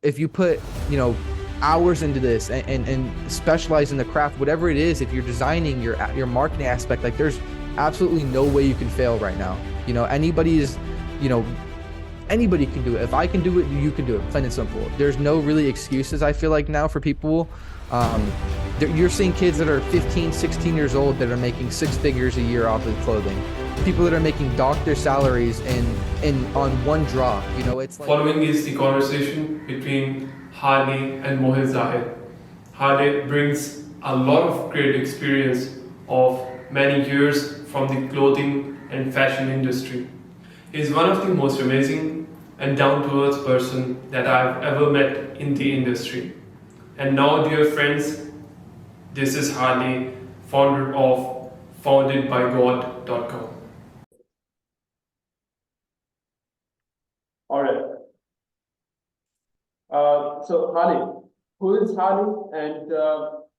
if you put, hours into this and specialize in the craft, whatever it is, if you're designing your marketing aspect, like there's absolutely no way you can fail right now. Anybody is, you know, anybody can do it. If I can do it, you can do it. Plain and simple. There's no really excuses, I feel like, now for people. You're seeing kids that are 15, 16 years old that are making six figures a year off of clothing. People that are making doctor salaries in on one draw. It's like, Following is the conversation between Harley and Mohit Zahid. Harley brings a lot of great experience of many years from the clothing and fashion industry. He is one of the most amazing and down-to-earth person that I've ever met in the industry. And now, dear friends, this is Harley, founder of foundedbygod.com. All right. So Harley, who is Harley? And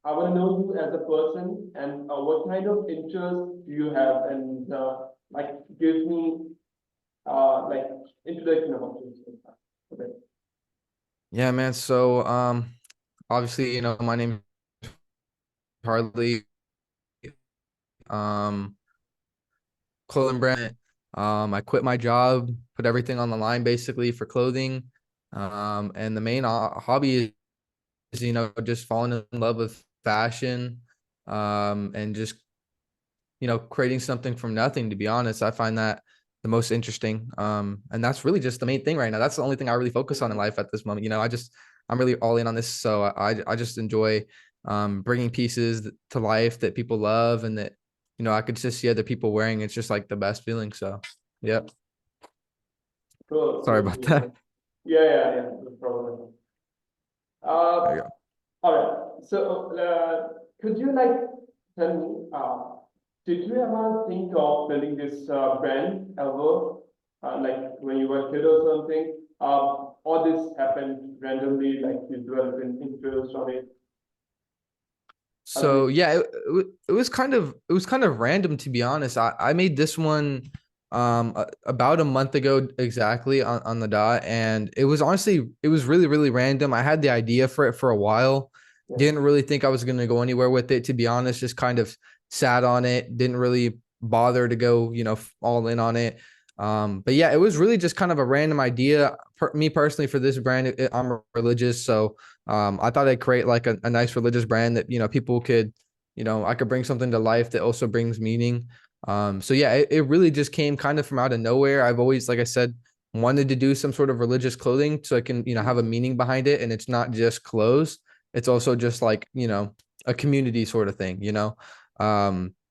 I want to know you as a person and what kind of interest do you have? And like, give me like introduction about yourself. Okay. yeah, man. So, obviously, my name is Harley. Um, Clothing brand. I quit my job, put everything on the line basically for clothing. And the main hobby is, just falling in love with fashion, and just, creating something from nothing. To be honest, I find that the most interesting. And that's really just the main thing right now. That's the only thing I really focus on in life at this moment. I'm really all in on this. So I just enjoy, bringing pieces to life that people love and that, I could just see other people wearing. It's just like the best feeling. So, yeah. Cool, Sorry cool, about cool. that. Yeah, no problem. There you Uh, go. all right. So could you like tell me, did you ever think of building this brand ever? Like when you were a kid or something? Or this happened randomly, like you developed an interest on it? How did So it? yeah, it was kind of random, to be honest. I made this one about a month ago exactly on the dot, and it was really really random. I had the idea for it for a while. Yeah. Didn't really think I was going to go anywhere with it, to be honest. Just kind of sat on it. Didn't really bother to go, all in on it. But yeah, it was really just kind of a random idea. Me personally, for this brand, I'm religious, so I thought I'd create like a nice religious brand that, people could, I could bring something to life that also brings meaning. So yeah, it really just came kind of from out of nowhere. I've always, like I said, wanted to do some sort of religious clothing so I can, have a meaning behind it. And it's not just clothes. It's also just like, a community sort of thing.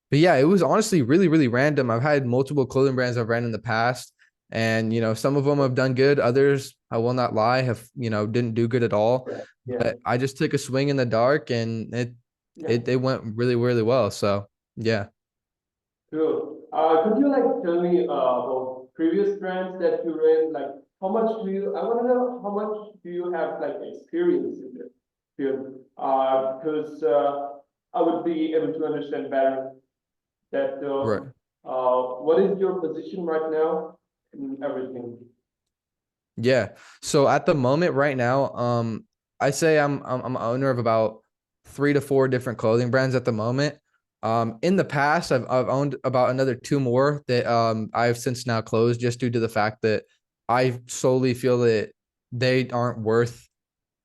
But yeah, it was honestly really, really random. I've had multiple clothing brands I've ran in the past, and some of them have done good. Others, I will not lie, have didn't do good at all. Yeah, yeah, But I just took a swing in the dark, and it yeah. it, it went really, really well. So yeah. Cool. Could you like tell me about previous brands that you ran? Like, how much do you? I want to know how much do you have like experience in this field? Because I would be able to understand better that Right. what is your position right now in everything? Yeah. So at the moment right now, I say I'm owner of about 3 to 4 different clothing brands at the moment. In the past, I've owned about another two more that I've since now closed, just due to the fact that I solely feel that they aren't worth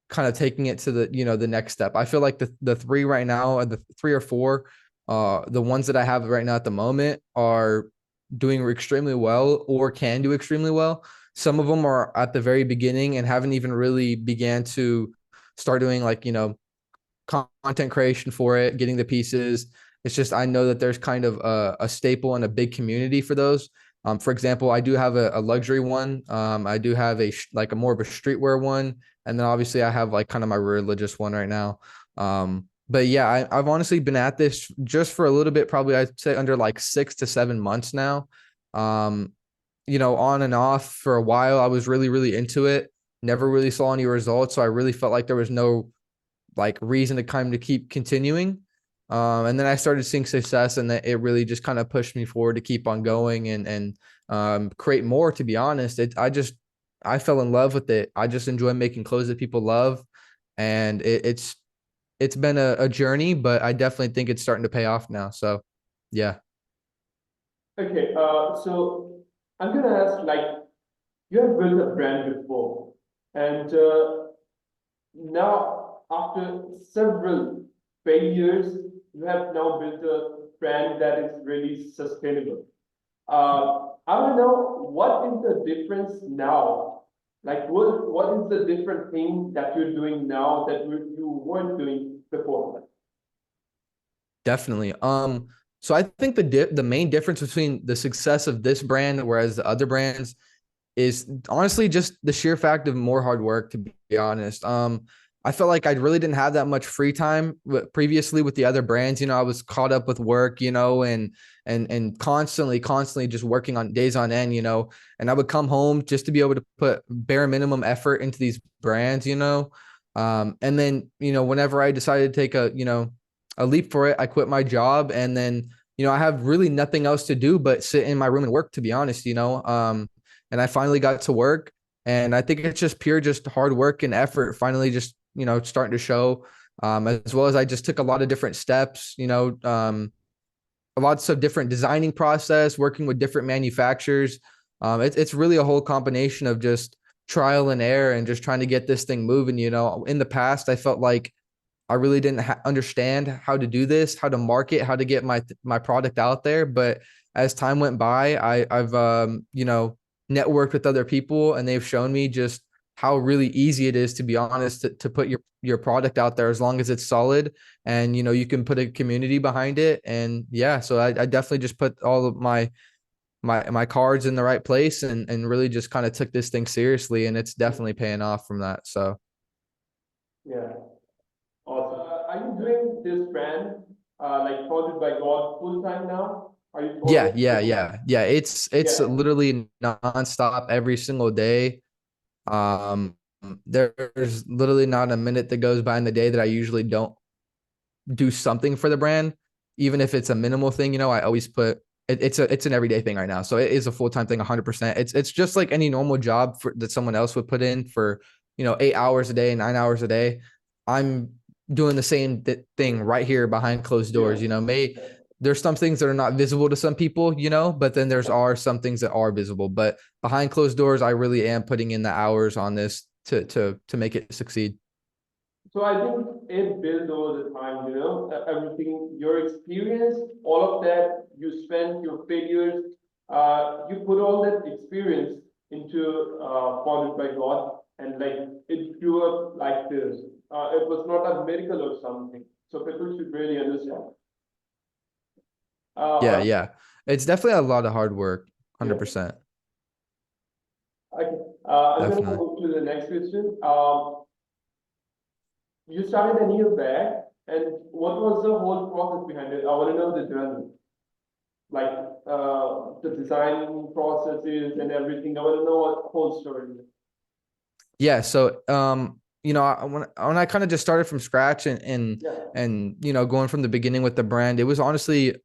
kind of taking it to the next step. I feel like the three right now, the 3 or 4, the ones that I have right now at the moment are doing extremely well or can do extremely well. Some of them are at the very beginning and haven't even really began to start doing, like, content creation for it, getting the pieces. It's just, I know that there's kind of a staple and a big community for those. For example, I do have a luxury one. I do have like a more of a streetwear one. And then obviously I have like kind of my religious one right now. But yeah, I've honestly been at this just for a little bit, probably I'd say under like 6 to 7 months now. Um, on and off for a while. I was really, really into it. Never really saw any results. So I really felt like there was no like reason to kind of keep continuing. And then I started seeing success, and that it really just kind of pushed me forward to keep on going and create more. To be honest, I fell in love with it. I just enjoy making clothes that people love, and it's been a journey, but I definitely think it's starting to pay off now. So, yeah. Okay, so I'm gonna ask, like, you have built a brand before, and now after several failures, you have now built a brand that is really sustainable. I want to know, what is the difference now? Like, what is the different thing that you're doing now that you weren't doing before? Definitely. So I think the main difference between the success of this brand, whereas the other brands, is honestly just the sheer fact of more hard work, to be honest. I felt like I really didn't have that much free time previously with the other brands. You know, I was caught up with work, you know, and constantly just working on days on end, you know, and I would come home just to be able to put bare minimum effort into these brands, you know. And then, you know, whenever I decided to take a leap for it, I quit my job, and then, you know, I have really nothing else to do but sit in my room and work, to be honest, you know. And I finally got to work, and I think it's just pure just hard work and effort finally just, you know, starting to show, as well as I just took a lot of different steps, you know, lots of different designing process, working with different manufacturers. It's really a whole combination of just trial and error and just trying to get this thing moving. You know, in the past, I felt like I really didn't understand how to do this, how to market, how to get my product out there. But as time went by, I've you know, networked with other people, and they've shown me just how really easy it is, to be honest, to put your product out there as long as it's solid, and you know, you can put a community behind it. And yeah, so I definitely just put all of my cards in the right place, and really just kind of took this thing seriously, and it's definitely paying off from that. So Yeah, awesome. Are you doing this brand, like Founded by God, full time now? Are you yeah, already yeah, doing yeah, yeah. It's Yeah. literally nonstop every single day. Um, there's literally not a minute that goes by in the day that I usually don't do something for the brand, even if it's a minimal thing. You know, I always put it's an everyday thing right now, so it is a full-time thing, 100%. It's just like any normal job that someone else would put in for, you know, 8 hours a day, 9 hours a day. I'm doing the same thing right here behind closed Yeah. doors. You know, there's some things that are not visible to some people, you know, but then there's are some things that are visible. But behind closed doors, I really am putting in the hours on this to make it succeed. So I think it builds over the time, you know, everything, your experience, all of that, you spent your failures, you put all that experience into Founded by God, and like it grew up like this. It was not a miracle or something. So people should really understand. Yeah, Uh, yeah. It's definitely a lot of hard work, yeah. 100%. Okay. I'm gonna Definitely. move to the next question. You started a year back, and what was the whole process behind it? I want to know the journey, like the design processes and everything. I want to know what whole story. Yeah. So, you know, when I kind of just started from scratch, Yeah. and, you know, going from the beginning with the brand, it was honestly,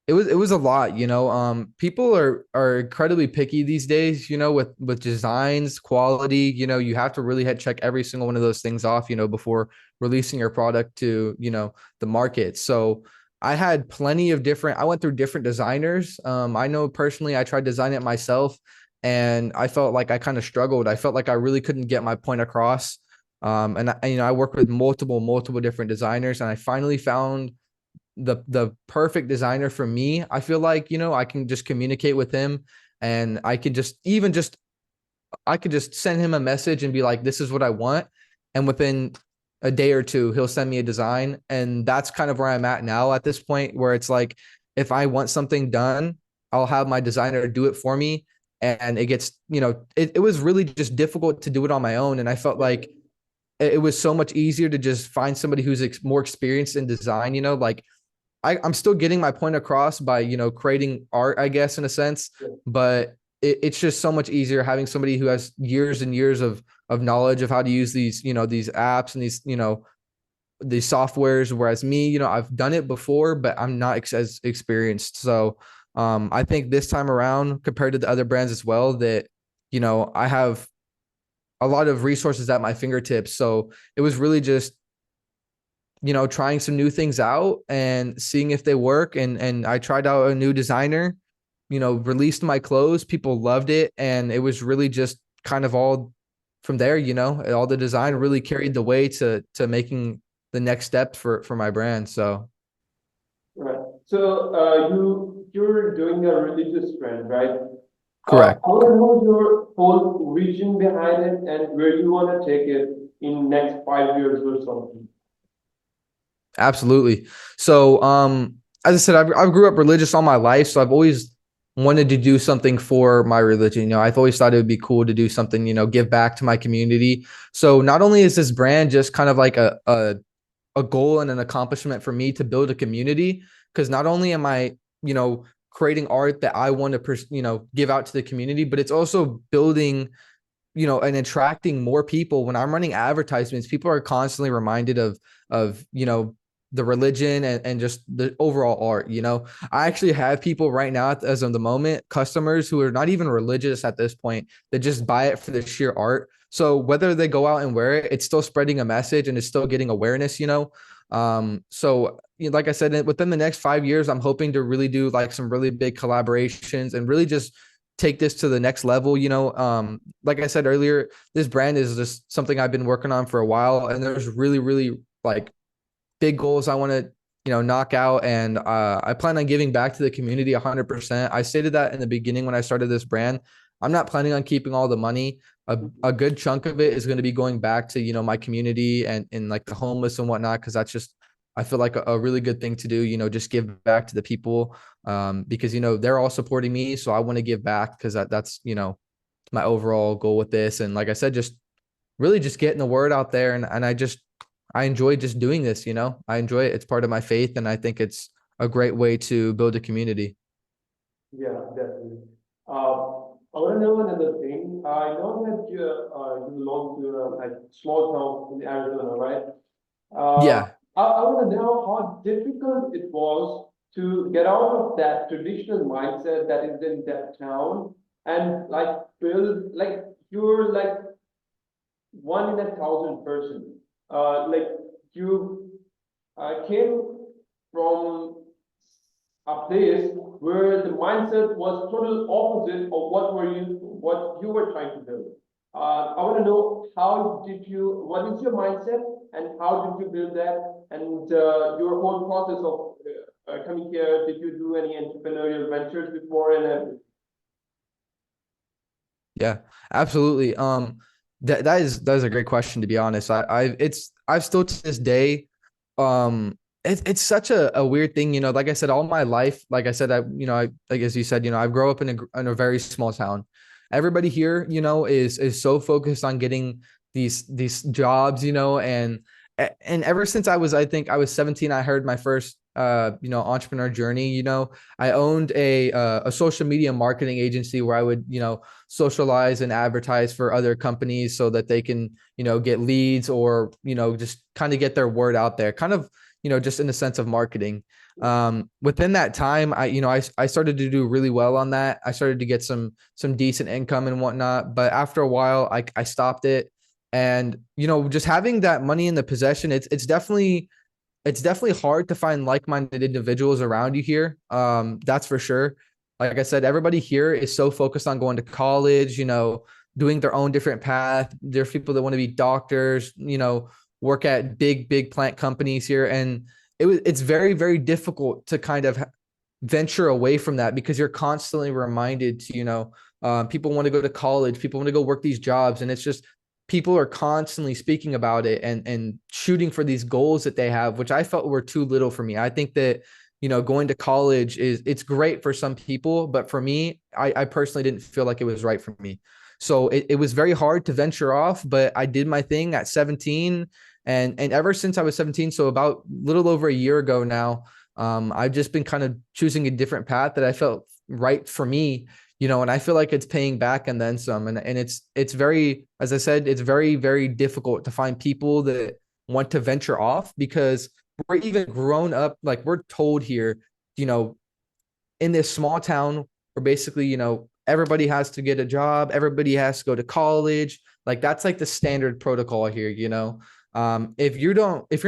it was a lot, you know. People are incredibly picky these days, you know, with designs, quality. You know, you have to really check every single one of those things off, you know, before releasing your product to, you know, the market. So I had plenty of different, I went through different designers. I know personally I tried designing it myself, and I felt like I kind of struggled. I felt like I really couldn't get my point across. And you know, I worked with multiple different designers, and I finally found the perfect designer for me. I feel like, you know, I can just communicate with him, and I could just even just I could just send him a message and be like, this is what I want. And within a day or two, he'll send me a design. And that's kind of where I'm at now at this point, where it's like, if I want something done, I'll have my designer do it for me. And it gets, you know, it was really just difficult to do it on my own. And I felt like it was so much easier to just find somebody who's more experienced in design, you know, like I'm still getting my point across by, you know, creating art, I guess, in a sense, but it's just so much easier having somebody who has years and years of knowledge of how to use these, you know, these apps and these, you know, these softwares. Whereas me, you know, I've done it before, but I'm not as experienced. So I think this time around, compared to the other brands as well, that, you know, I have a lot of resources at my fingertips. So it was really just, trying some new things out and seeing if they work. And I tried out a new designer, released my clothes. People loved it. And it was really just kind of all from there, all the design really carried the way to making the next step for my brand. So Right. So you're doing a religious brand, right? correct. I want to know your whole vision behind it and where you want to take it in next 5 years or something. Absolutely. So, as I said, I grew up religious all my life, so I've always wanted to do something for my religion. I've always thought it would be cool to do something, give back to my community. So not only is this brand just kind of like a goal and an accomplishment for me to build a community, because not only am I, creating art that I want to, give out to the community, but it's also building, and attracting more people. When I'm running advertisements, people are constantly reminded of, the religion and just the overall art. I actually have people right now, as of the moment, customers who are not even religious at this point, that just buy it for the sheer art. So whether they go out and wear it, it's still spreading a message and it's still getting awareness. So like I said, within the next 5 years, I'm hoping to really do like some really big collaborations and really just take this to the next level. Like I said earlier, this brand is just something I've been working on for a while, and there's really, really like big goals I want to, knock out. And I plan on giving back to the community 100%. I stated that in the beginning when I started this brand. I'm not planning on keeping all the money. A good chunk of it is going to be going back to, my community and like the homeless and whatnot. Cause that's just, I feel like a really good thing to do, just give back to the people, because, they're all supporting me. So I want to give back because that's, my overall goal with this. And like I said, just really just getting the word out there. And I enjoy just doing this, I enjoy it. It's part of my faith. And I think it's a great way to build a community. Yeah, definitely. I want to know another thing. I know that you belong to a like small town in Arizona, right? Uh, Yeah. I want to know how difficult it was to get out of that traditional mindset that is in that town and like build like you're like 1 in 1,000 person. Like you came from a place where the mindset was total opposite of what you were trying to build. I want to know what is your mindset and how did you build that and your whole process of coming here. Did you do any entrepreneurial ventures before and everything? Yeah, absolutely. That is a great question, to be honest. I've still to this day, it's such a weird thing, like I said, all my life, like I said, like as you said, I grow up in a very small town. Everybody here, is so focused on getting these jobs, and ever since I think I was 17, I heard my first entrepreneur journey. I owned a social media marketing agency where I would, socialize and advertise for other companies so that they can, get leads or, just kind of get their word out there, kind of, just in the sense of marketing. Within that time, I started to do really well on that. I started to get some decent income and whatnot, but after a while I stopped it. And, just having that money in the possession, it's definitely hard to find like-minded individuals around you here. That's for sure. Like I said, everybody here is so focused on going to college, doing their own different path. There's people that want to be doctors, work at big plant companies here. And it's very, very difficult to kind of venture away from that because you're constantly reminded to, people want to go to college, people want to go work these jobs. And it's just, people are constantly speaking about it and shooting for these goals that they have, which I felt were too little for me. I think that, going to college it's great for some people, but for me, I personally didn't feel like it was right for me. So it was very hard to venture off, but I did my thing at 17. And ever since I was 17, so about little over a year ago now, I've just been kind of choosing a different path that I felt right for me, and I feel like it's paying back and then some. And it's very, as I said, it's very, very difficult to find people that want to venture off because we're even grown up, like we're told here, you know, in this small town where basically, everybody has to get a job, everybody has to go to college. Like that's like the standard protocol here, you know. If you're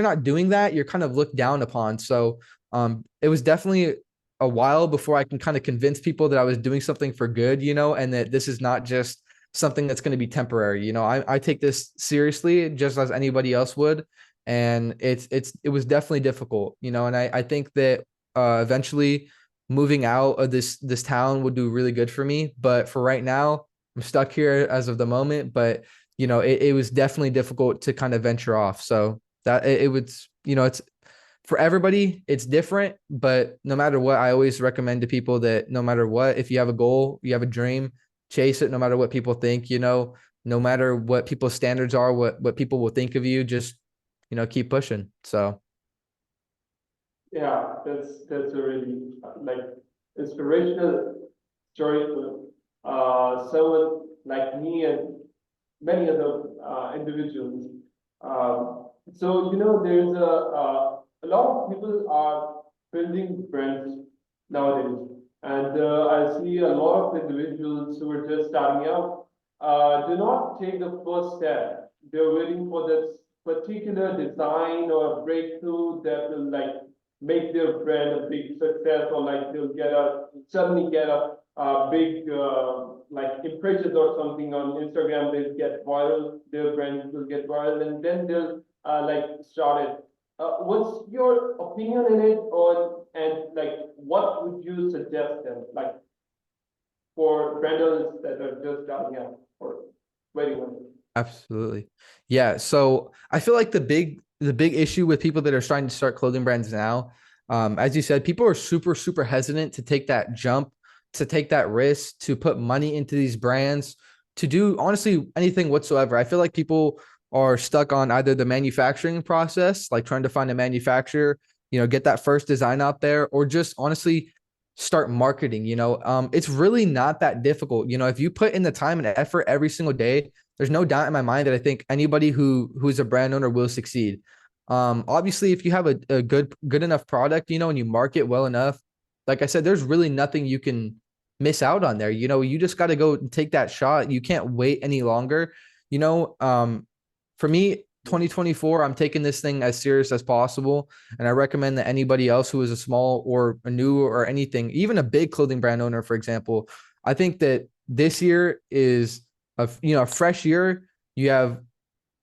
not doing that, you're kind of looked down upon. So it was definitely a while before I can kind of convince people that I was doing something for good, you know, and that this is not just something that's going to be temporary. You know, I take this seriously just as anybody else would. And it was definitely difficult, you know, and I think that eventually moving out of this town would do really good for me. But for right now, I'm stuck here as of the moment. But you know, it was definitely difficult to kind of venture off. So that it was, you know, it's for everybody, it's different. But no matter what, I always recommend to people that no matter what, if you have a goal, you have a dream, chase it no matter what people think, you know, no matter what people's standards are, what people will think of you, just, you know, keep pushing. So Yeah, that's a really like inspirational story for someone like me and many other individuals. So you know, there's a lot of people are building brands nowadays, and I see a lot of individuals who are just starting out do not take the first step. They're waiting for this particular design or breakthrough that will like make their brand a big success, or like they'll get a suddenly get a big like impressions or something on Instagram. They'll get viral, their brand will get viral, and then they'll like start it. What's your opinion in it on, and like what would you suggest them like for brand owners that are just starting out or waiting on it? absolutely. Yeah. So I feel like the big issue with people that are starting to start clothing brands now, as you said, people are super, super hesitant to take that jump, to take that risk, to put money into these brands, to do honestly anything whatsoever. I feel like people are stuck on either the manufacturing process, like trying to find a manufacturer, you know, get that first design out there, or just honestly start marketing. You know, it's really not that difficult. You know, if you put in the time and effort every single day, there's no doubt in my mind that I think anybody who's a brand owner will succeed. Obviously, if you have a good enough product, you know, and you market well enough, like I said, there's really nothing you can miss out on there. You know, you just got to go and take that shot. You can't wait any longer. You know, for me, 2024, I'm taking this thing as serious as possible. And I recommend that anybody else who is a small or a new or anything, even a big clothing brand owner, for example, I think that this year is a fresh year. You have,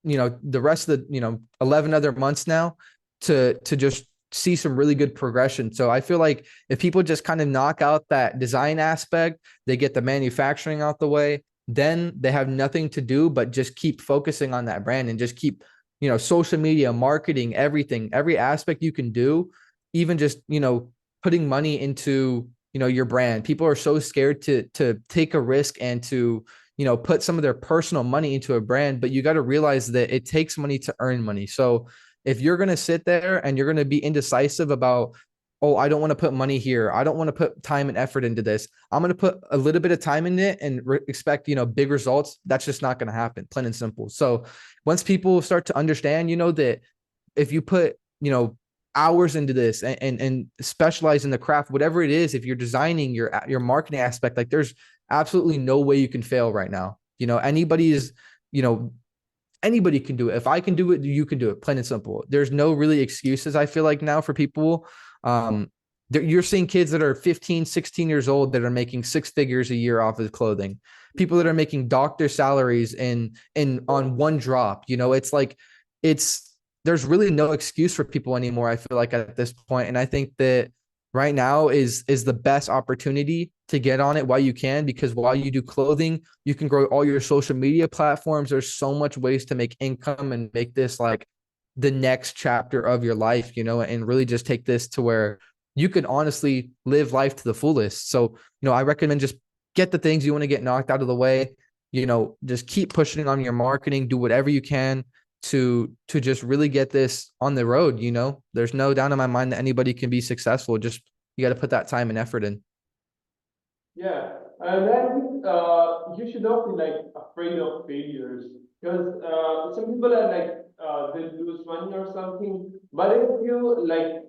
you know, the rest of the, you know, 11 other months now to just see some really good progression. So I feel like if people just kind of knock out that design aspect, they get the manufacturing out the way, then they have nothing to do but just keep focusing on that brand and just keep, you know, social media, marketing, everything, every aspect you can do, even just, you know, putting money into, you know, your brand. People are so scared to take a risk and to, you know, put some of their personal money into a brand, but you got to realize that it takes money to earn money. So if you're going to sit there and you're going to be indecisive about, oh, I don't want to put money here, I don't want to put time and effort into this, I'm going to put a little bit of time in it and expect, you know, big results. That's just not going to happen, plain and simple. So once people start to understand, you know, that if you put, you know, hours into this and specialize in the craft, whatever it is, if you're designing your marketing aspect, like there's absolutely no way you can fail right now. You know, anybody is, you know, anybody can do it. If I can do it, you can do it, plain and simple. There's no really excuses, I feel like, now for people. You're seeing kids that are 15, 16 years old that are making six figures a year off of clothing. People that are making doctor salaries in on one drop. You know, it's like it's there's really no excuse for people anymore, I feel like, at this point. And I think that right now is the best opportunity to get on it while you can, because while you do clothing, you can grow all your social media platforms. There's so much ways to make income and make this like the next chapter of your life, you know, and really just take this to where you can honestly live life to the fullest. So, you know, I recommend just get the things you want to get knocked out of the way, you know, just keep pushing on your marketing, do whatever you can to just really get this on the road. You know, there's no doubt in my mind that anybody can be successful. Just you got to put that time and effort in. Yeah, and then you should not be like afraid of failures, because some people are like they lose money or something. But if you like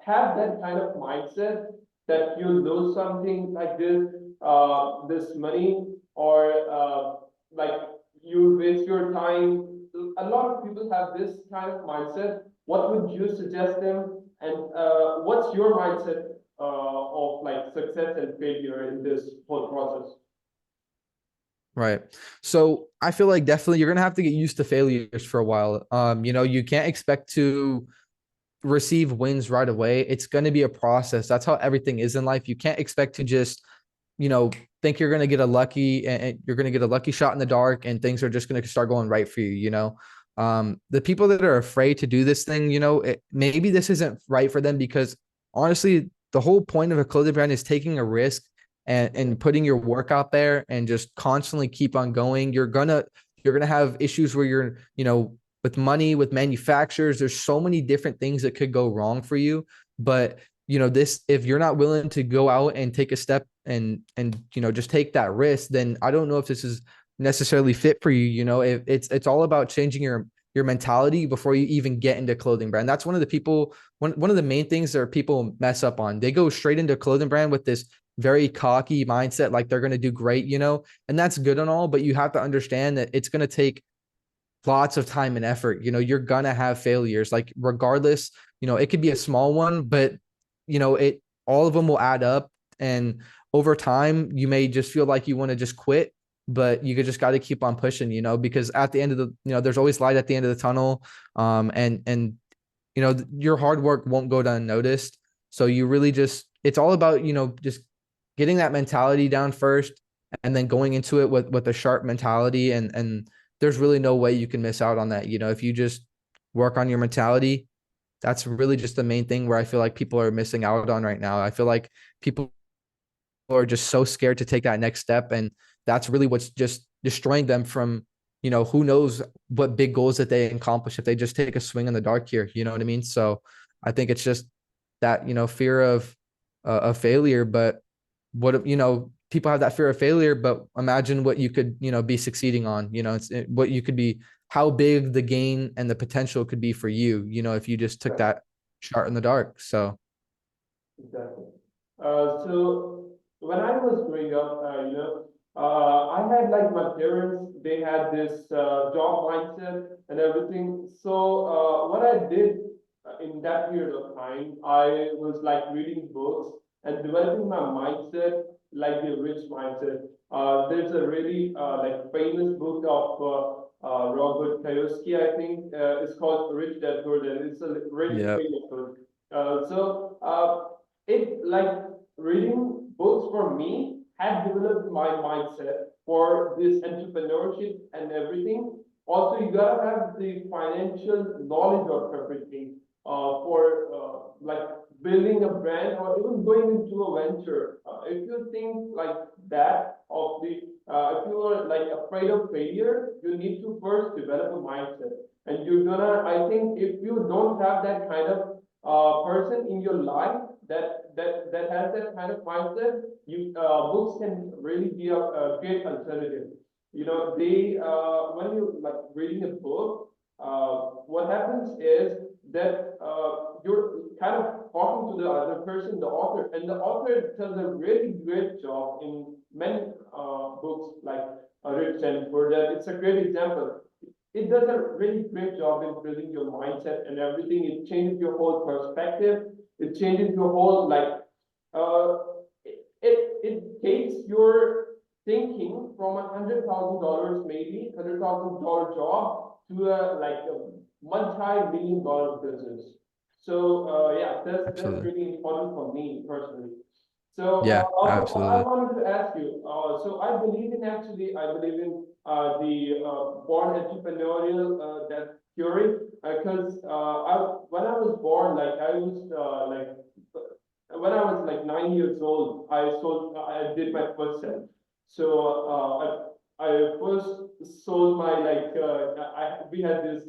have that kind of mindset that you lose something like this money, or like you waste your time. A lot of people have this kind of mindset. What would you suggest them? And what's your mindset of like success and failure in this whole process? Right. So I feel like definitely you're gonna have to get used to failures for a while. You can't expect to receive wins right away. It's gonna be a process. That's how everything is in life. You can't expect to just, you know, think you're gonna get a lucky and you're gonna get a lucky shot in the dark and things are just gonna start going right for you. The people that are afraid to do this thing, maybe this isn't right for them because honestly, the whole point of a clothing brand is taking a risk and putting your work out there and just constantly keep on going. You're gonna have issues where with money, with manufacturers, there's so many different things that could go wrong for you. But this, if you're not willing to go out and take a step and just take that risk, then I don't know if this is necessarily fit for you. It's all about changing your mentality before you even get into clothing brand. That's one of the main things that people mess up on. They go straight into clothing brand with this very cocky mindset, like they're going to do great, and that's good and all, but you have to understand that it's going to take lots of time and effort. You're going to have failures, like regardless, it could be a small one, but all of them will add up. And over time, you may just feel like you want to just quit, but you just got to keep on pushing, because at the end of there's always light at the end of the tunnel. And your hard work won't go unnoticed. So you really it's all about, just getting that mentality down first and then going into it with a sharp mentality. And there's really no way you can miss out on that. If you just work on your mentality, that's really just the main thing where I feel like people are missing out on right now. I feel like people are just so scared to take that next step. And that's really what's just destroying them from, who knows what big goals that they accomplish if they just take a swing in the dark here. You know what I mean? So I think it's just that, fear of failure. But what, people have that fear of failure, but imagine what you could, be succeeding on, what you could be, how big the gain and the potential could be for you, if you just took that shot in the dark. So Exactly. So when I was growing up, I had like my parents, they had this job mindset and everything. So what I did in that period of time, I was like reading books and developing my mindset, like the rich mindset. There's a really like famous book of Robert Kiyosaki, I think. It's called Rich Dad Poor Dad. It's a really yeah, famous book. It like reading books for me had developed my mindset for this entrepreneurship and everything. Also, you gotta have the financial knowledge of everything for like building a brand or even going into a venture. If you think like that of the if you are like afraid of failure, you need to first develop a mindset. And you're gonna, I think, if you don't have that kind of person in your life that has that kind of mindset, you books can really be a great alternative. They when you like reading a book, what happens is that you're kind of talking to the other person, the author, and the author does a really great job in many books like Rich and Poor Dad. It's a great example. It does a really great job in building your mindset and everything. It changes your whole perspective. It changes your whole like uh, it takes your thinking from $100,000 maybe $100,000 job to a like a multi-million-dollar business. So yeah, that's absolutely. really important for me personally. So Yeah, also, I absolutely. wanted to ask you. So I believe in actually, I believe in the born entrepreneurial that theory because when I was born, like I was like when I was like 9 years old, I did my first cent. So I first sold my like we had this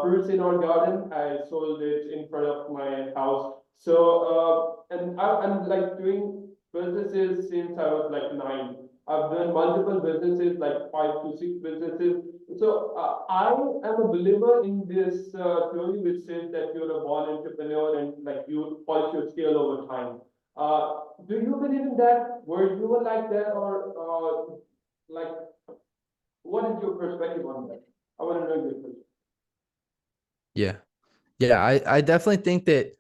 fruits in our garden. I sold it in front of my house. So and I'm like doing businesses since I was like 9. I've done multiple businesses, like 5 to 6 businesses. So I am a believer in this theory which says that you're a born entrepreneur and like you polish your skill over time. Do you believe in that? Were you like that, or like what is your perspective on that? I want to know your perspective. Yeah. Yeah, I definitely think that,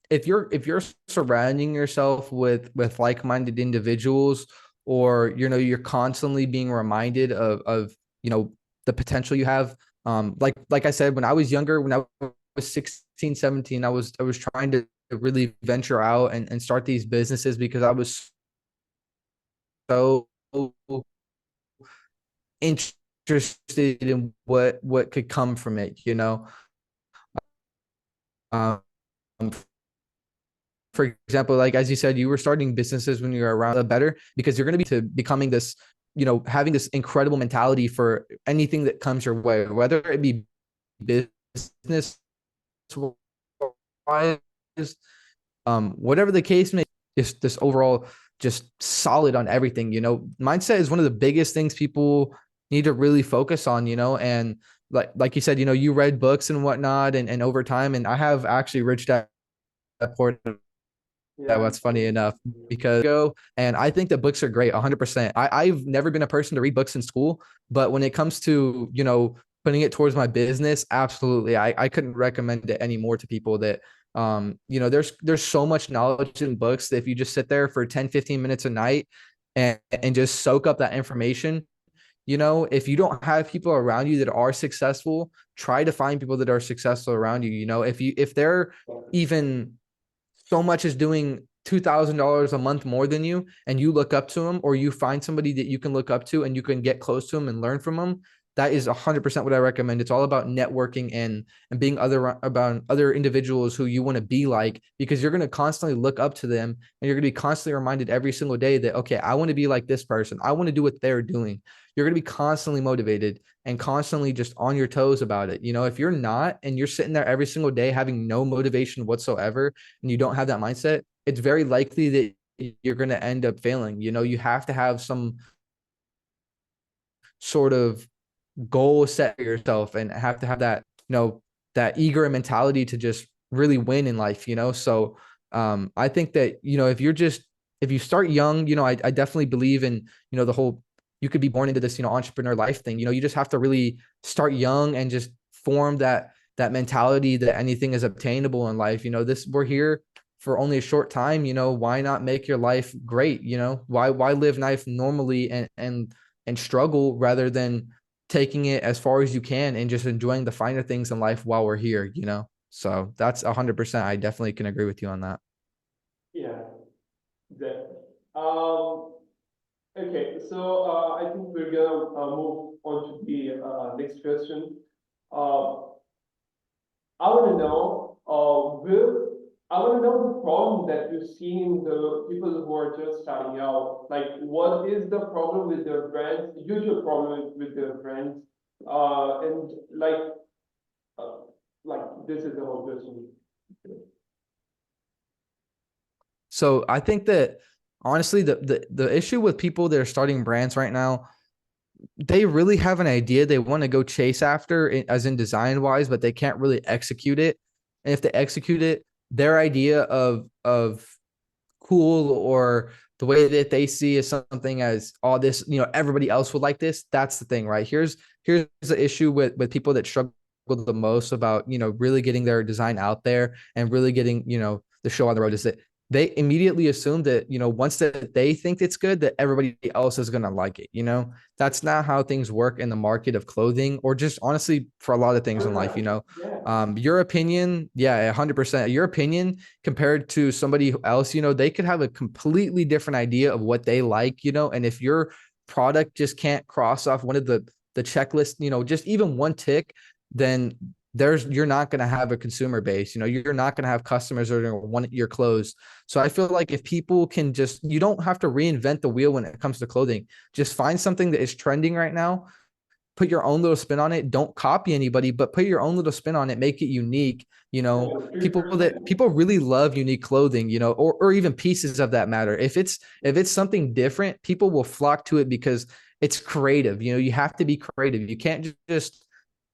if you're surrounding yourself with like-minded individuals, or you're constantly being reminded of the potential you have. Like I said, when I was younger, when I was 16, 17, I was trying to really venture out and start these businesses because I was so interested in what could come from it. Um, for example, like as you said, you were starting businesses when you were around better because you're going to be to becoming this, having this incredible mentality for anything that comes your way, whether it be business wise, whatever the case may be, just this overall just solid on everything. Mindset is one of the biggest things people need to really focus on, and like you said, you read books and whatnot, and over time, and I have actually reached out that Yeah. what's funny enough because and I think that books are great 100%. I've never been a person to read books in school, but when it comes to, putting it towards my business, absolutely. I couldn't recommend it anymore to people that, there's so much knowledge in books that if you just sit there for 10, 15 minutes a night and just soak up that information, if you don't have people around you that are successful, try to find people that are successful around you. If they're even so much as doing $2,000 a month more than you, and you look up to them, or you find somebody that you can look up to and you can get close to them and learn from them, that is 100% what I recommend. It's all about networking and being about other individuals who you want to be like, because you're going to constantly look up to them and you're going to be constantly reminded every single day that, okay, I want to be like this person. I want to do what they're doing. You're going to be constantly motivated and constantly just on your toes about it. If you're not, and you're sitting there every single day having no motivation whatsoever, and you don't have that mindset, it's very likely that you're going to end up failing. You have to have some sort of goal set for yourself and have to have that, that eager mentality to just really win in life. So I think that, if you start young, I definitely believe in, the whole, you could be born into this, entrepreneur life thing. You just have to really start young and just form that mentality that anything is obtainable in life. We're here for only a short time. Why not make your life great? Why live life normally and struggle rather than taking it as far as you can and just enjoying the finer things in life while we're here. So that's 100%. I definitely can agree with you on that. Yeah, exactly. Okay, so I think we're gonna move on to the next question. Uh, I want to know, I want to know the problem that you see in the people who are just starting out. Like, what is the problem with their brands? Usual problem with their brands, and uh, like this is the whole question. So I think that honestly, the issue with people that are starting brands right now, they really have an idea they want to go chase after, as in design wise, but they can't really execute it. And if they execute it, their idea of cool, or the way that they see is something as all this, everybody else would like this. That's the thing, right? Here's the issue with people that struggle the most about, really getting their design out there and really getting, the show on the road, is that they immediately assume that, once that they think it's good, that everybody else is going to like it. That's not how things work in the market of clothing, or just honestly for a lot of things in life. Yeah. Your opinion, yeah, 100%. Your opinion compared to somebody else, they could have a completely different idea of what they like, and if your product just can't cross off one of the checklist, just even one tick, then you're not going to have a consumer base. You're not going to have customers that are going to want your clothes. So I feel like if people can just, you don't have to reinvent the wheel when it comes to clothing. Just find something that is trending right now, put your own little spin on it. Don't copy anybody, but put your own little spin on it. Make it unique. People really love unique clothing, or even pieces of that matter. If it's something different, people will flock to it because it's creative. You have to be creative. You can't just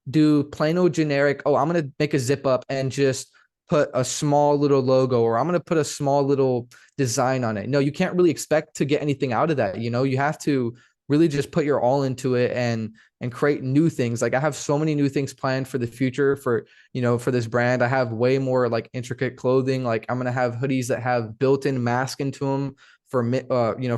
do plain old generic. Oh, I'm going to make a zip up and just put a small little logo, or I'm going to put a small little design on it. No, you can't really expect to get anything out of that. You have to really just put your all into it and create new things. Like I have so many new things planned for the future for, for this brand. I have way more like intricate clothing. Like I'm going to have hoodies that have built-in mask into them for,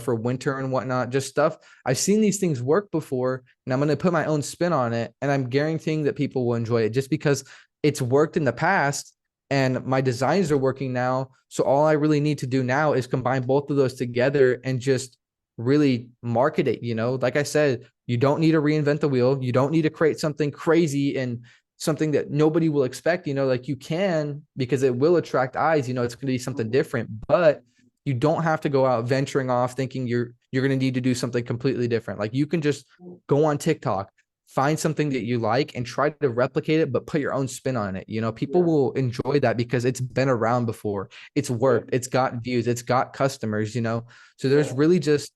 for winter and whatnot, just stuff. I've seen these things work before and I'm going to put my own spin on it. And I'm guaranteeing that people will enjoy it just because it's worked in the past and my designs are working now. So all I really need to do now is combine both of those together and just really market it. Like I said, you don't need to reinvent the wheel. You don't need to create something crazy and something that nobody will expect. Like you can, because it will attract eyes. It's going to be something different, but you don't have to go out venturing off thinking you're going to need to do something completely different. Like you can just go on TikTok, find something that you like and try to replicate it, but put your own spin on it. People will enjoy that because it's been around before. It's worked. It's got views. It's got customers, So there's really just,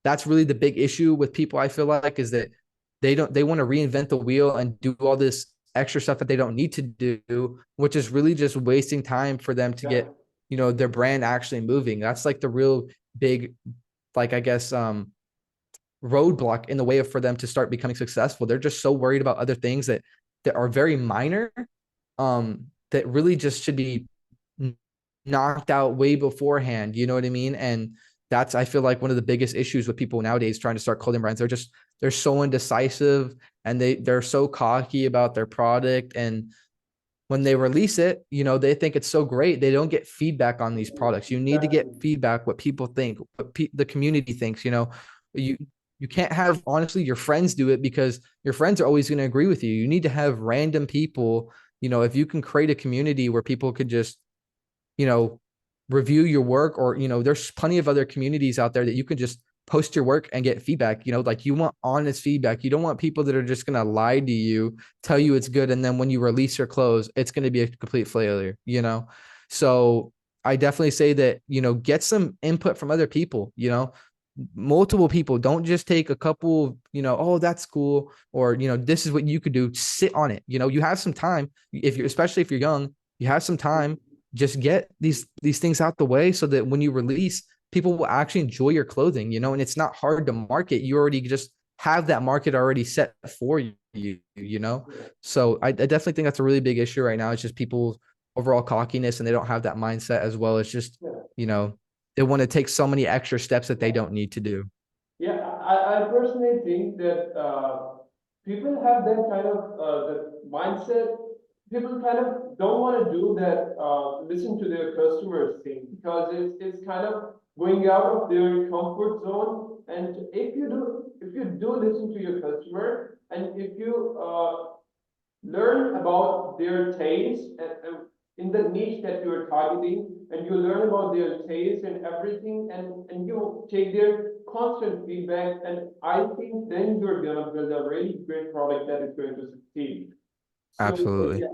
that's really the big issue with people. I feel like is that they want to reinvent the wheel and do all this extra stuff that they don't need to do, which is really just wasting time for them to get, their brand actually moving. That's like the real big, like, I guess, roadblock in the way for them to start becoming successful. They're just so worried about other things that are very minor, that really just should be knocked out way beforehand. You know what I mean? And that's, I feel like, one of the biggest issues with people nowadays trying to start clothing brands. They're so indecisive and they're so cocky about their product. And when they release it, they think it's so great. They don't get feedback on these products. You need to get feedback, what people think, what the community thinks. You can't have, honestly, your friends do it because your friends are always going to agree with you. You need to have random people, if you can create a community where people could just, review your work, or, there's plenty of other communities out there that you can just post your work and get feedback. Like you want honest feedback. You don't want people that are just going to lie to you, tell you it's good, and then when you release your clothes, it's going to be a complete failure. So I definitely say that, get some input from other people, multiple people. Don't just take a couple, oh, that's cool, or, this is what you could do. Sit on it. You have some time, especially if you're young, you have some time. Just get these things out the way so that when you release, people will actually enjoy your clothing, and it's not hard to market. You already just have that market already set for you. So I definitely think that's a really big issue right now. It's just people's overall cockiness, and they don't have that mindset, as well as just, they want to take so many extra steps that they don't need to do. Yeah, I personally think that people have that kind of the mindset. People kind of don't want to do that, listen to their customers thing, because it's kind of going out of their comfort zone. And if you do listen to your customer, and if you learn about their taste and in the niche that you're targeting, and you learn about their taste and everything, and you take their constant feedback, and I think then you're gonna build a really great product that is going to succeed. So Absolutely. yeah.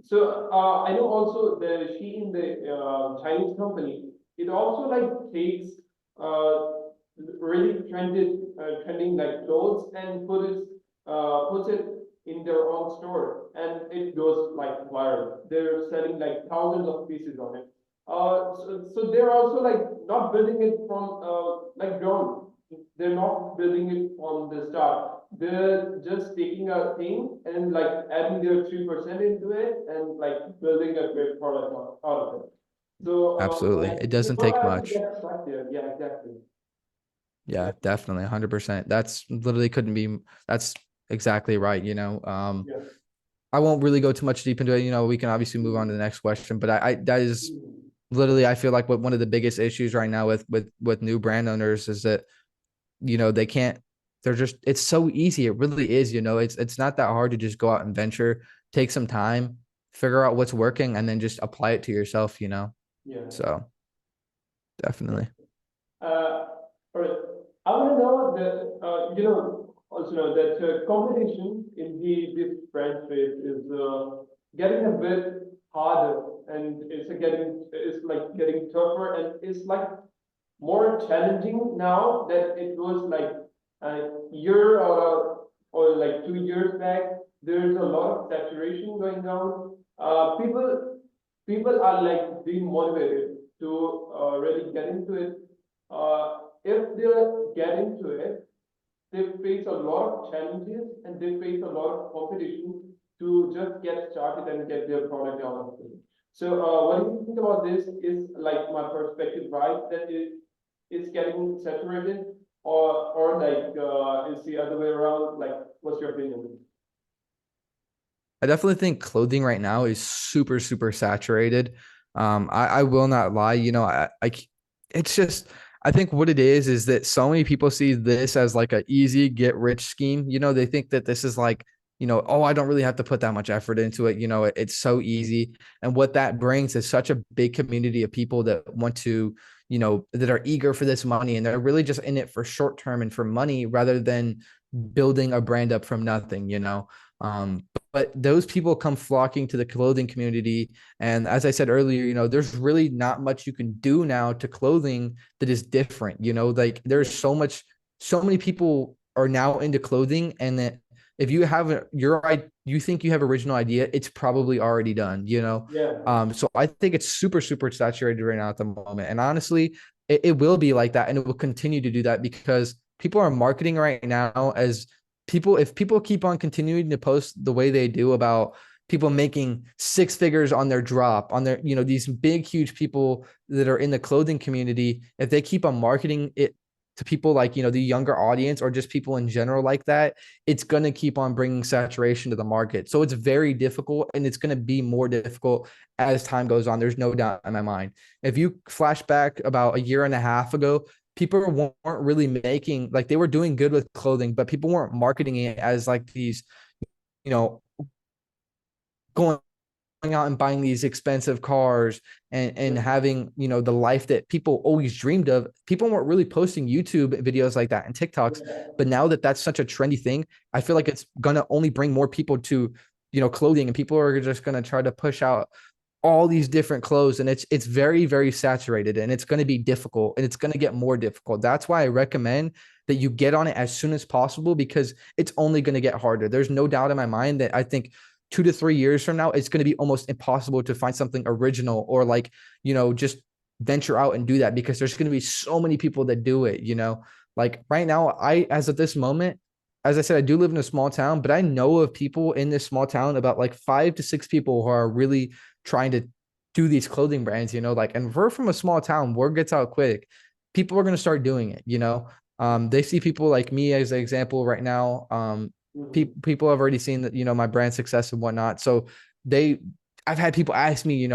So I know also the Shein, the Chinese company, it also like takes really trending like clothes and puts it in their own store, and it goes like viral. They're selling like thousands of pieces on it. So they're also like not building it from like ground. They're not building it from the start. They're just taking a thing and like adding their 3% into it and like building a great product out of it. So Absolutely. It doesn't people take have to much. get stuck there. Yeah, exactly. Yeah, definitely. 100%. That's literally couldn't be, that's exactly right. Yeah. I won't really go too much deep into it. We can obviously move on to the next question, but that is literally, I feel like what one of the biggest issues right now with new brand owners is that, they can't, they're just, it's so easy. It really is, it's not that hard to just go out and venture, take some time, figure out what's working, and then just apply it to yourself. Yeah. So definitely. All right. I want to know that also know that competition in this brand space is getting a bit harder, and it's like getting tougher, and it's like more challenging now that it was like a year or like 2 years back. There's a lot of saturation going down. People are like being motivated to really get into it. If they get into it, they face a lot of challenges and they face a lot of competition to just get started and get their product out of it. So, what do you think about this? Is like my perspective right that it's getting saturated, or like is the other way around? Like, what's your opinion? I definitely think clothing right now is super, super saturated. I will not lie, it's just, I think what it is that so many people see this as like a easy get rich scheme. They think that this is like, oh, I don't really have to put that much effort into it. It's so easy. And what that brings is such a big community of people that want to, that are eager for this money, and they're really just in it for short term and for money rather than building a brand up from nothing. Um, but those people come flocking to the clothing community. And as I said earlier, there's really not much you can do now to clothing that is different. Like there's so many people are now into clothing, and that if you have you think you have original idea, it's probably already done. Yeah, So I think it's super, super saturated right now at the moment. And honestly, it will be like that, and it will continue to do that because people are marketing right now as if people keep on continuing to post the way they do about people making six figures on their drop, on their, these big, huge people that are in the clothing community, if they keep on marketing it to people like, the younger audience or just people in general like that, it's going to keep on bringing saturation to the market. So it's very difficult, and it's going to be more difficult as time goes on. There's no doubt in my mind. If you flash back about a year and a half ago, people weren't really making, like, they were doing good with clothing, but people weren't marketing it as like these, you know, going out and buying these expensive cars and having, the life that people always dreamed of. People weren't really posting YouTube videos like that and TikToks. But now that that's such a trendy thing, I feel like it's going to only bring more people to, clothing, and people are just going to try to push out all these different clothes, and it's very, very saturated, and it's going to be difficult, and it's going to get more difficult. That's why I recommend that you get on it as soon as possible, because it's only going to get harder. There's no doubt in my mind that I think 2 to 3 years from now, it's going to be almost impossible to find something original or like, just venture out and do that, because there's going to be so many people that do it. Like right now, as of this moment, as I said, I do live in a small town, but I know of people in this small town, about like 5 to 6 people who are really trying to do these clothing brands, like, and we're from a small town, word gets out quick. People are going to start doing it. They see people like me as an example right now. People have already seen that, my brand success and whatnot. So I've had people ask me,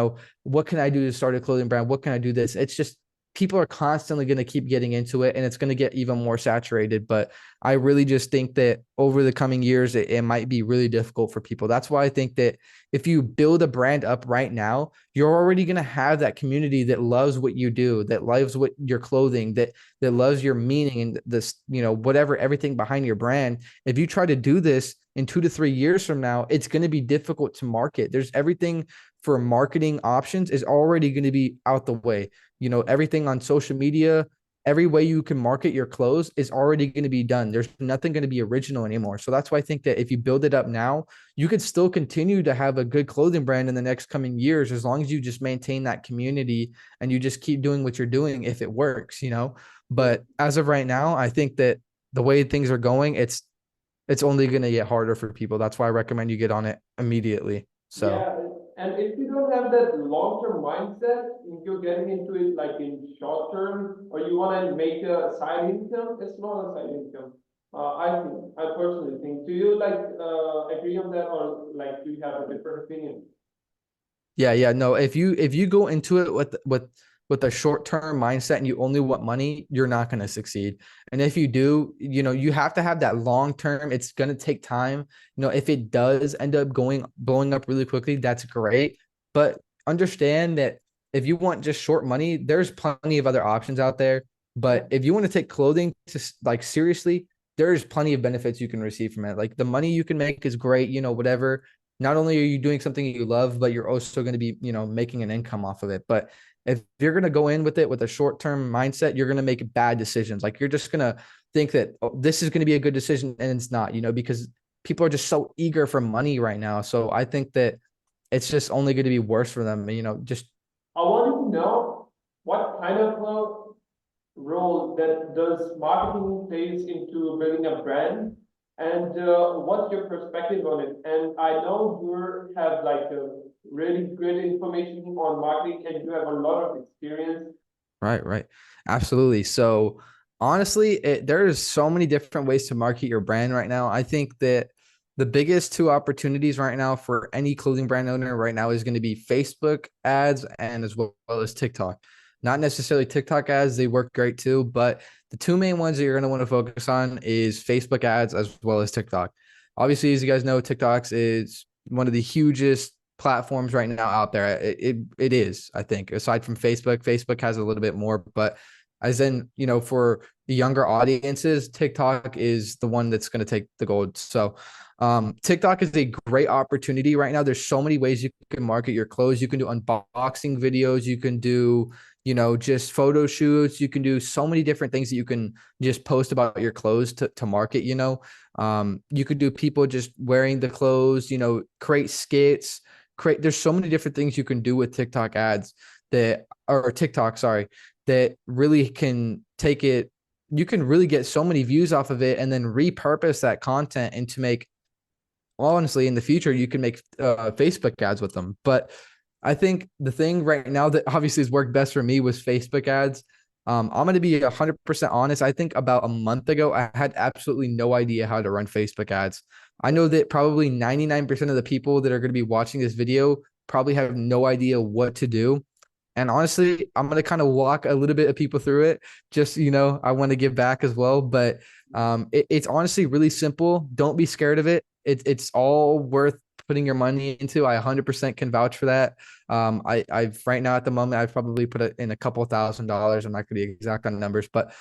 what can I do to start a clothing brand? What can I do this? It's just, people are constantly going to keep getting into it, and it's going to get even more saturated. But I really just think that over the coming years, it might be really difficult for people. That's why I think that if you build a brand up right now, you're already going to have that community that loves what you do, that loves what your clothing, that loves your meaning and this, whatever, everything behind your brand. If you try to do this in 2 to 3 years from now, it's going to be difficult to market. There's everything for marketing options is already going to be out the way. Everything on social media, every way you can market your clothes is already going to be done. There's nothing going to be original anymore. So that's why I think that if you build it up now, you could still continue to have a good clothing brand in the next coming years, as long as you just maintain that community and you just keep doing what you're doing if it works. But as of right now, I think that the way things are going, it's only going to get harder for people. That's why I recommend you get on it immediately. So yeah, and if you don't have that long-term mindset, you're getting into it like in short term, or you want to make a side income, it's not a side income. I personally think. Do you like agree on that, or like do you have a different opinion? yeah, no. If you go into it with a short term mindset and you only want money, you're not going to succeed. And if you do, you have to have that long term. It's going to take time. If it does end up blowing up really quickly, that's great. But understand that if you want just short money, there's plenty of other options out there. But if you want to take clothing to like seriously, there's plenty of benefits you can receive from it. Like the money you can make is great, whatever. Not only are you doing something you love, but you're also going to be, making an income off of it. But if you're going to go in with it with a short-term mindset, you're going to make bad decisions. Like you're just going to think that, oh, this is going to be a good decision, and it's not, because people are just so eager for money right now. So I think that it's just only going to be worse for them. Just I wanted to know what kind of role that does marketing plays into building a brand, and what's your perspective on it? And I know you have like a really good information on marketing, and you have a lot of experience. Right, right. Absolutely. So honestly, there's so many different ways to market your brand right now. I think that the biggest two opportunities right now for any clothing brand owner right now is going to be Facebook ads and as well as TikTok. Not necessarily TikTok ads, they work great too, but the two main ones that you're going to want to focus on is Facebook ads as well as TikTok. Obviously, as you guys know, TikToks is one of the hugest platforms right now out there. It is, I think, aside from Facebook. Facebook has a little bit more, but as in, for the younger audiences, TikTok is the one that's going to take the gold. So TikTok is a great opportunity right now. There's so many ways you can market your clothes. You can do unboxing videos. You can do, just photo shoots. You can do so many different things that you can just post about your clothes to market, you could do people just wearing the clothes, create skits, there's so many different things you can do with TikTok ads or TikTok, sorry, that really can take it. You can really get so many views off of it and then repurpose that content and to make, honestly, in the future, you can make Facebook ads with them. But I think the thing right now that obviously has worked best for me was Facebook ads. I'm going to be 100% honest. I think about a month ago, I had absolutely no idea how to run Facebook ads. I know that probably 99% of the people that are going to be watching this video probably have no idea what to do. And honestly, I'm going to kind of walk a little bit of people through it. Just, I want to give back as well. But it's honestly really simple. Don't be scared of it. It's all worth putting your money into. I 100% can vouch for that. I've right now at the moment, I've probably put it in a couple $1,000s. I'm not going to be exact on numbers, but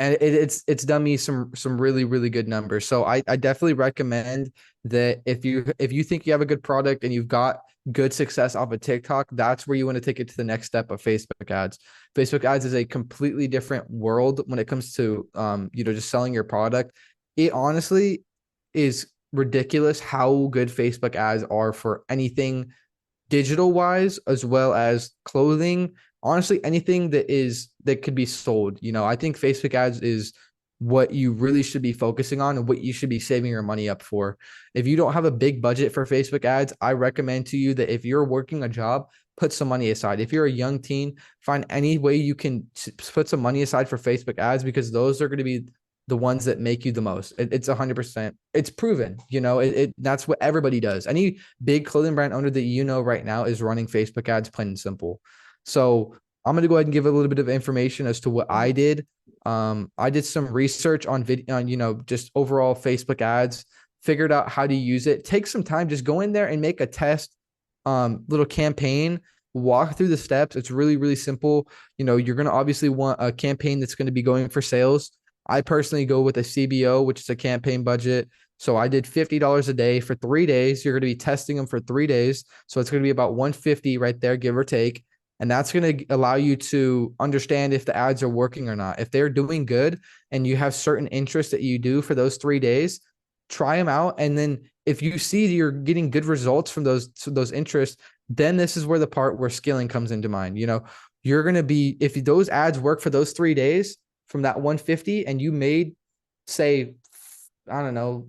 and it's done me some really, really good numbers. So I definitely recommend that if you think you have a good product and you've got good success off of TikTok, that's where you want to take it to the next step of Facebook ads. Facebook ads is a completely different world when it comes to just selling your product. It honestly is ridiculous how good Facebook ads are for anything digital wise, as well as clothing. Honestly, anything that could be sold. I think Facebook ads is what you really should be focusing on and what you should be saving your money up for. If you don't have a big budget for Facebook ads, I recommend to you that if you're working a job, put some money aside. If you're a young teen, find any way you can put some money aside for Facebook ads, because those are going to be the ones that make you the most. It's 100%. It's proven, that's what everybody does. Any big clothing brand owner that right now is running Facebook ads, plain and simple. So I'm going to go ahead and give a little bit of information as to what I did. I did some research on video, on, just overall Facebook ads, figured out how to use it. Take some time, just go in there and make a test, little campaign, walk through the steps. It's really, really simple. You're going to obviously want a campaign that's going to be going for sales. I personally go with a CBO, which is a campaign budget. So I did $50 a day for 3 days. You're going to be testing them for 3 days. So it's going to be about 150 right there, give or take. And that's going to allow you to understand if the ads are working or not. If they're doing good and you have certain interests that you do for those 3 days, try them out. And then if you see that you're getting good results from those interests, then this is where the part where scaling comes into mind. You're going to be, if those ads work for those 3 days from that 150 and you made, say, I don't know,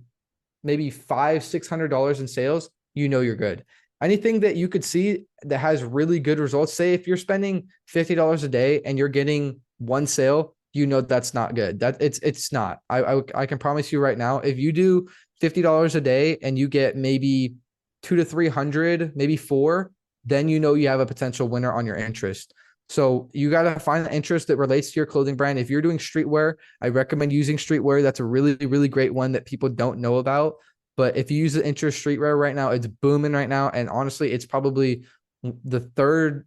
maybe $500-$600 in sales, you're good. Anything that you could see that has really good results, say if you're spending $50 a day and you're getting one sale, that's not good. It's not. I can promise you right now, if you do $50 a day and you get maybe 200 to 300, maybe 4, then you have a potential winner on your interest. So you got to find the interest that relates to your clothing brand. If you're doing streetwear, I recommend using streetwear. That's a really, really great one that people don't know about. But if you use the interest streetwear right now, it's booming right now. And honestly, it's probably the third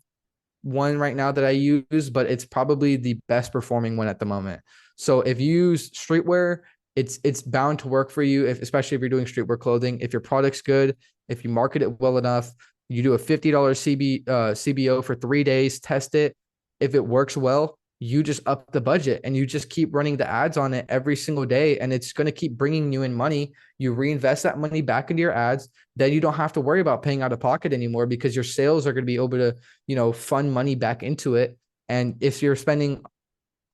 one right now that I use, but it's probably the best performing one at the moment. So if you use streetwear, it's bound to work for you, especially if you're doing streetwear clothing. If your product's good, if you market it well enough, you do a $50 CBO for 3 days, test it. If it works well, you just up the budget and you just keep running the ads on it every single day. And it's going to keep bringing you in money. You reinvest that money back into your ads. Then you don't have to worry about paying out of pocket anymore, because your sales are going to be able to, fund money back into it. And if you're spending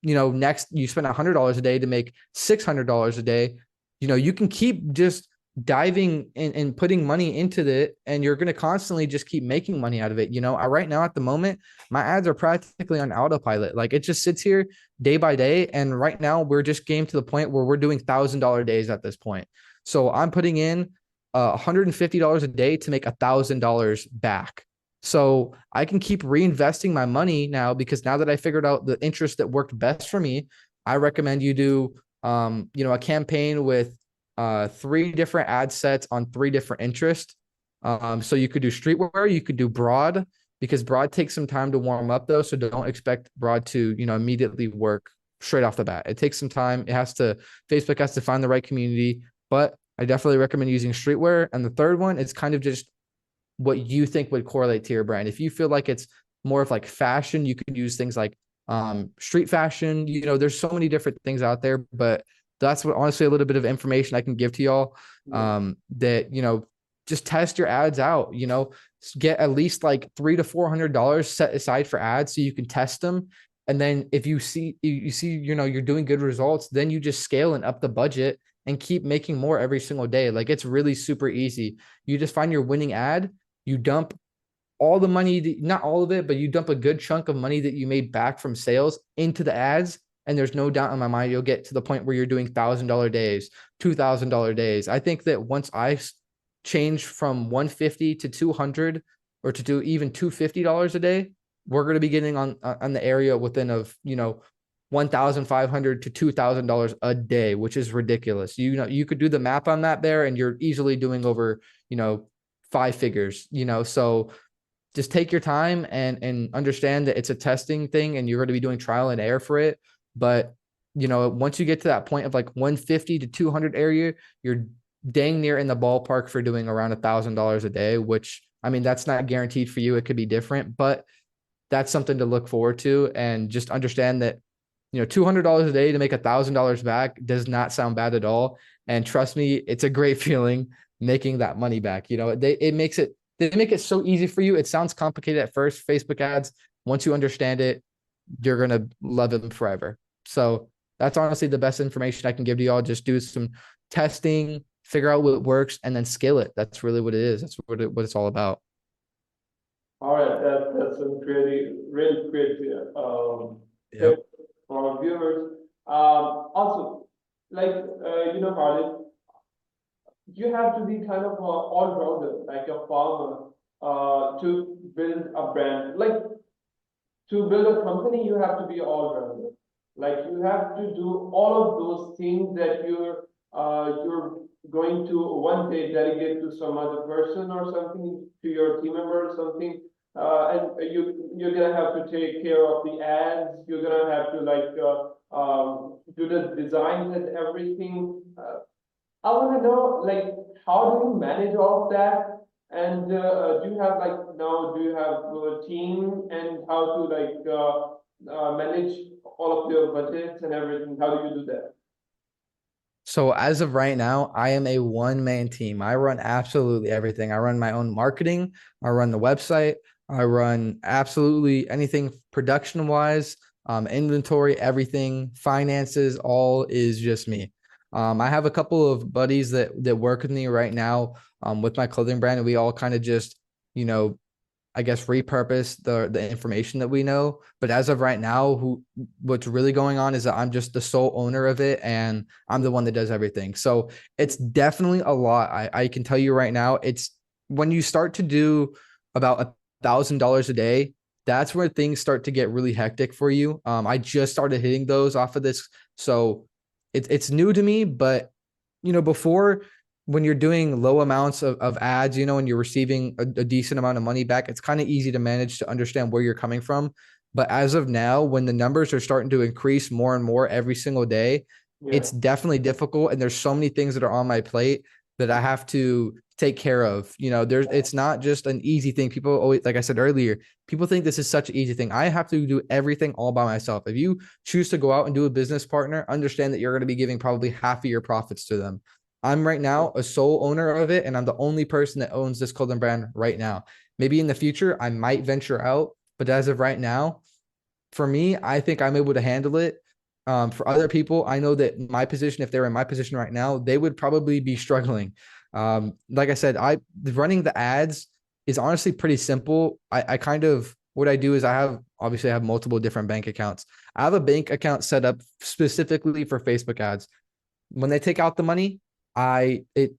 next you spend $100 a day to make $600 a day, you can keep just diving and putting money into it, and you're going to constantly just keep making money out of it. Right now at the moment, my ads are practically on autopilot. Like, it just sits here day by day. And right now we're just game to the point where we're doing $1,000 days at this point. So I'm putting in $150 a day to make $1,000 back. So I can keep reinvesting my money now, because now that I figured out the interest that worked best for me, I recommend you do, a campaign with 3 different ad sets on 3 different interests. So you could do streetwear, you could do broad, because broad takes some time to warm up though. So don't expect broad to, immediately work straight off the bat. It takes some time. Facebook has to find the right community, but I definitely recommend using streetwear. And the third one is kind of just what you think would correlate to your brand. If you feel like it's more of like fashion, you can use things like street fashion. There's so many different things out there, but that's what, honestly, a little bit of information I can give to y'all, that, just test your ads out, get at least like $300 to $400 set aside for ads so you can test them. And then if you see, you're doing good results, then you just scale and up the budget and keep making more every single day. Like, it's really super easy. You just find your winning ad, you dump all the money, not all of it, but you dump a good chunk of money that you made back from sales into the ads. And there's no doubt in my mind, you'll get to the point where you're doing $1,000 days, $2,000 days. I think that once I change from 150 to 200, or to do even $250 a day, we're going to be getting on the area within of, $1,500 to $2,000 a day, which is ridiculous. You could do the math on that there, and you're easily doing over, 5 figures, so just take your time and understand that it's a testing thing, and you're going to be doing trial and error for it. But, once you get to that point of like 150 to 200 area, you're dang near in the ballpark for doing around $1,000 a day, which, I mean, that's not guaranteed for you. It could be different, but that's something to look forward to. And just understand that, $200 a day to make $1,000 back does not sound bad at all. And trust me, it's a great feeling making that money back. They make it so easy for you. It sounds complicated at first, Facebook ads. Once you understand it, you're going to love them forever. So that's honestly the best information I can give to y'all. Just do some testing, figure out what works, and then scale it. That's really what it is. That's what it's all about. All right, that's a really great Yep. tip for our viewers. Also, like Harley, you have to be kind of a all-rounder, like a farmer, to build a brand. Like, to build a company, you have to be all-rounder. Like, you have to do all of those things that you're going to one day delegate to some other person or something, to your team member or something. And you're gonna have to take care of the ads. You're gonna have to do the designs and everything. I want to know, like, how do you manage all of that? And do you have a team, and how to manage all of your budgets and everything? How do you do that? So as of right now, I am a one-man team. I run absolutely everything. I run my own marketing. I run the website. I run absolutely anything production-wise, inventory, everything, finances, all is just me. I have a couple of buddies that work with me right now with my clothing brand, and we all kind of just, I guess, repurpose the information that we know. But as of right now, what's really going on is that I'm just the sole owner of it, and I'm the one that does everything. So it's definitely a lot. I can tell you right now, it's when you start to do about $1,000 a day, that's where things start to get really hectic for you. I just started hitting those off of this, so it's new to me. But before, when you're doing low amounts of ads, and you're receiving a decent amount of money back, it's kind of easy to manage, to understand where you're coming from. But as of now, when the numbers are starting to increase more and more every single day, it's definitely difficult. And there's so many things that are on my plate that I have to take care of. It's not just an easy thing. People always, like I said earlier, people think this is such an easy thing. I have to do everything all by myself. If you choose to go out and do a business partner, understand that you're going to be giving probably half of your profits to them. I'm right now a sole owner of it, and I'm the only person that owns this clothing brand right now. Maybe in the future, I might venture out, but as of right now, for me, I think I'm able to handle it. For other people, I know that my position, if they're in my position right now, they would probably be struggling. Like I said, running the ads is honestly pretty simple. I kind of, what I do is obviously I have multiple different bank accounts. I have a bank account set up specifically for Facebook ads. When they take out the money, it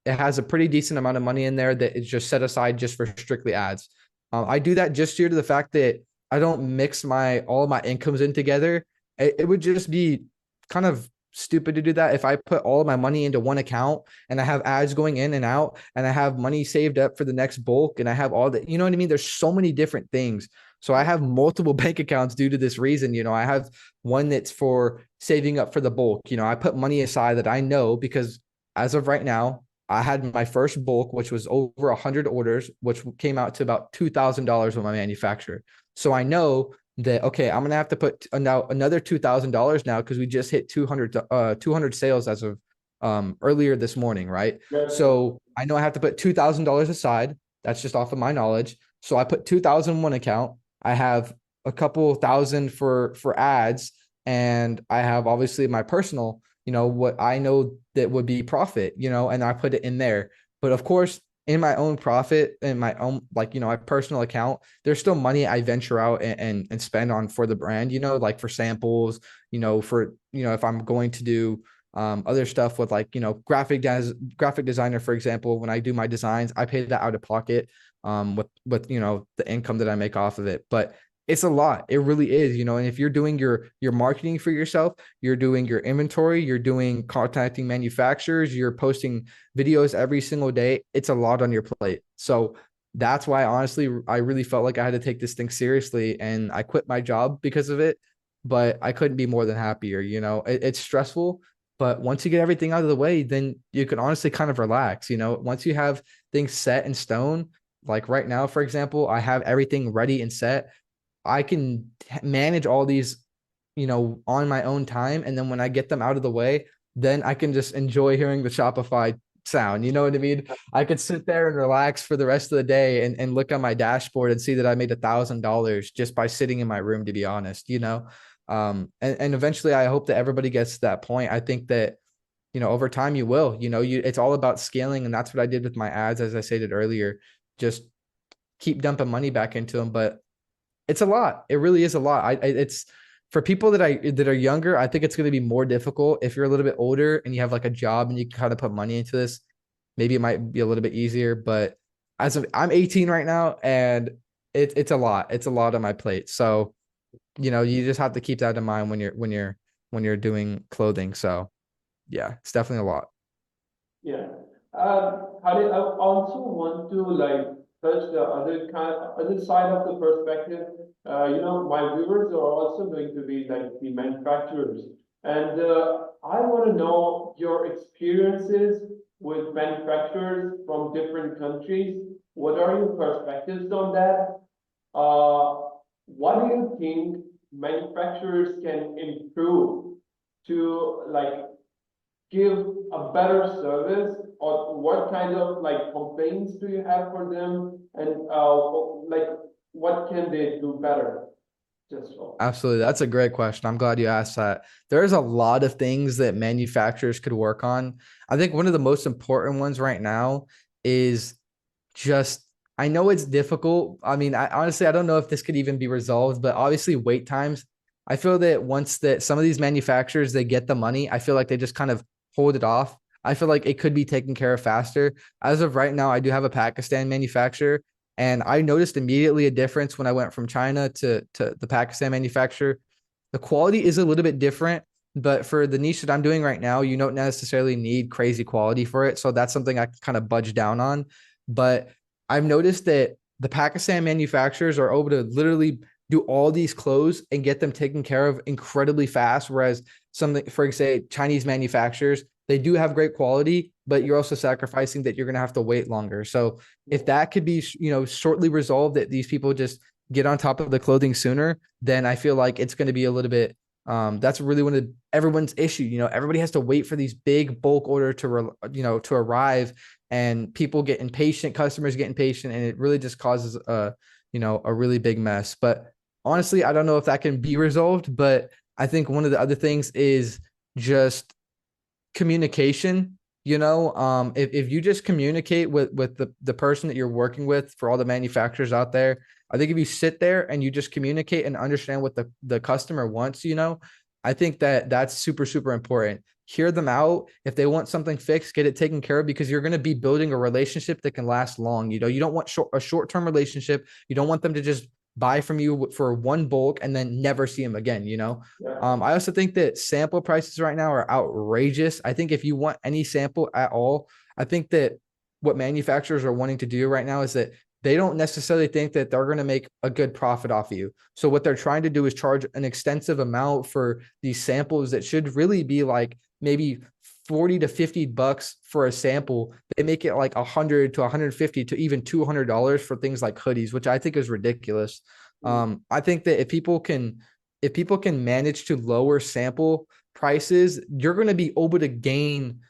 has a pretty decent amount of money in there that is just set aside just for strictly ads. I do that just due to the fact that I don't mix all of my incomes in together. It would just be kind of stupid to do that if I put all of my money into one account and I have ads going in and out and I have money saved up for the next bulk and I have all that, you know what I mean? There's so many different things. So I have multiple bank accounts due to this reason. I have one that's for saving up for the bulk. I put money aside that I know because as of right now, I had my first bulk, which was over 100 orders, which came out to about $2,000 with my manufacturer. So I know that, okay, I'm going to have to put now another $2,000 now because we just hit 200 sales as of earlier this morning, right? Yeah. So I know I have to put $2,000 aside. That's just off of my knowledge. So I put 2,000 in one account. I have a couple thousand for ads, and I have obviously my personal, what I know that would be profit, and I put it in there. But of course, in my own profit, in my own, my personal account, there's still money I venture out and spend on for the brand, like for samples, if I'm going to do other stuff with graphic designer, for example, when I do my designs, I pay that out of pocket with the income that I make off of it. But it's a lot. It really is, and if you're doing your marketing for yourself, you're doing your inventory, you're doing contacting manufacturers, you're posting videos every single day, it's a lot on your plate. So that's why, honestly, I really felt like I had to take this thing seriously, and I quit my job because of it, but I couldn't be more than happier. It's stressful, but once you get everything out of the way, then you can honestly kind of relax. Once you have things set in stone, like right now, for example, I have everything ready and set. I can manage all these, on my own time. And then when I get them out of the way, then I can just enjoy hearing the Shopify sound. You know what I mean? I could sit there and relax for the rest of the day and look on my dashboard and see that I made $1,000 just by sitting in my room, to be honest, and eventually I hope that everybody gets to that point. I think that, over time you will, it's all about scaling. And that's what I did with my ads. As I stated earlier, just keep dumping money back into them. But it's a lot. It really is a lot. It's for people that are younger. I think it's going to be more difficult. If you're a little bit older and you have like a job and you kind of put money into this, maybe it might be a little bit easier. But I'm 18 right now, and it's a lot. It's a lot on my plate. So, you just have to keep that in mind when you're doing clothing. So, yeah, it's definitely a lot. Yeah. I also want to touch the other side of the perspective. My viewers are also going to be like the manufacturers, and I want to know your experiences with manufacturers from different countries. What are your perspectives on that? What do you think manufacturers can improve to give a better service, or what kind of complaints do you have for them, and what can they do better? Just so. Absolutely. That's a great question. I'm glad you asked that. There's a lot of things that manufacturers could work on. I think one of the most important ones right now is just, I know it's difficult. I mean, I don't know if this could even be resolved, but obviously wait times. I feel that once that some of these manufacturers, they get the money, I feel like they just kind of hold it off. I feel like it could be taken care of faster. As of right now, I do have a Pakistan manufacturer, and I noticed immediately a difference when I went from China to the Pakistan manufacturer. The quality is a little bit different, but for the niche that I'm doing right now, you don't necessarily need crazy quality for it. So that's something I kind of budge down on. But I've noticed that the Pakistan manufacturers are able to literally do all these clothes and get them taken care of incredibly fast. Whereas something, for example, Chinese manufacturers, they do have great quality, but you're also sacrificing that you're going to have to wait longer. So if that could be, shortly resolved, that these people just get on top of the clothing sooner, then I feel like it's going to be a little bit, that's really one of everyone's issue. Everybody has to wait for these big bulk order to arrive, and people get impatient, customers get impatient, and it really just causes a really big mess. But honestly, I don't know if that can be resolved, but I think one of the other things is just communication. If you just communicate with the person that you're working with, for all the manufacturers out there, I think if you sit there and you just communicate and understand what the customer wants, I think that's super, super important. Hear them out. If they want something fixed, get it taken care of, because you're going to be building a relationship that can last long. You don't want a short-term relationship. You don't want them to just buy from you for one bulk and then never see them again. Yeah. I also think that sample prices right now are outrageous. I think if you want any sample at all, I think that what manufacturers are wanting to do right now is that they don't necessarily think that they're going to make a good profit off of you. So what they're trying to do is charge an extensive amount for these samples that should really be like maybe 40 to 50 bucks for a sample. They make it like 100 to 150 to even $200 for things like hoodies, which I think is ridiculous. I think that if people can manage to lower sample prices, you're going to be able to gain.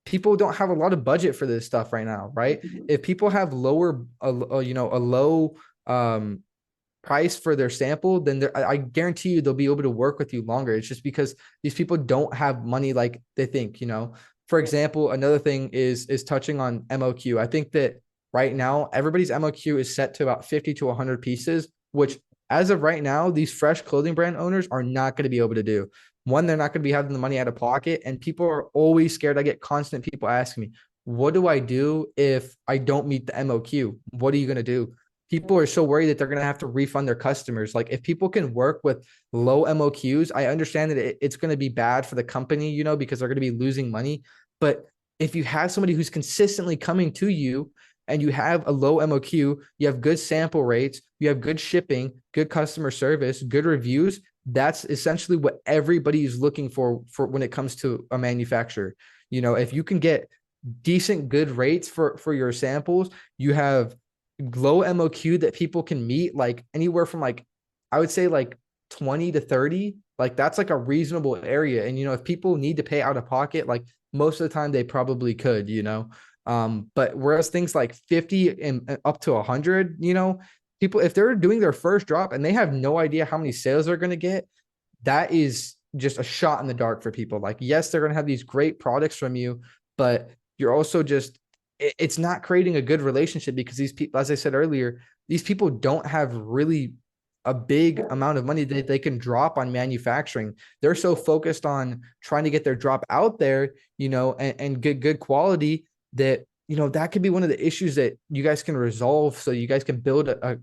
People don't have a lot of budget for this stuff right now, right? If people have a low price for their sample, then I guarantee you they'll be able to work with you longer. It's just because these people don't have money like they think. For example, another thing is touching on MOQ. I think that right now everybody's MOQ is set to about 50 to 100 pieces, which as of right now, these fresh clothing brand owners are not going to be able to do. One, they're not going to be having the money out of pocket, and people are always scared. I get constant people asking me, what do I do if I don't meet the MOQ? What are you going to do? People are so worried that they're going to have to refund their customers. Like, if people can work with low MOQs, I understand that it's going to be bad for the company, because they're going to be losing money. But if you have somebody who's consistently coming to you and you have a low MOQ, you have good sample rates, you have good shipping, good customer service, good reviews, that's essentially what everybody is looking for when it comes to a manufacturer. If you can get decent, good rates for your samples, you have low MOQ that people can meet, like anywhere from I would say 20 to 30, that's like a reasonable area. And, if people need to pay out of pocket, most of the time they probably could, but whereas things like 50 and up to 100, people, if they're doing their first drop and they have no idea how many sales they're going to get, that is just a shot in the dark for people. Yes, they're going to have these great products from you, but you're also it's not creating a good relationship, because these people, as I said earlier, these people don't have really a big amount of money that they can drop on manufacturing. They're so focused on trying to get their drop out there, and get good quality, that that could be one of the issues that you guys can resolve, so you guys can build a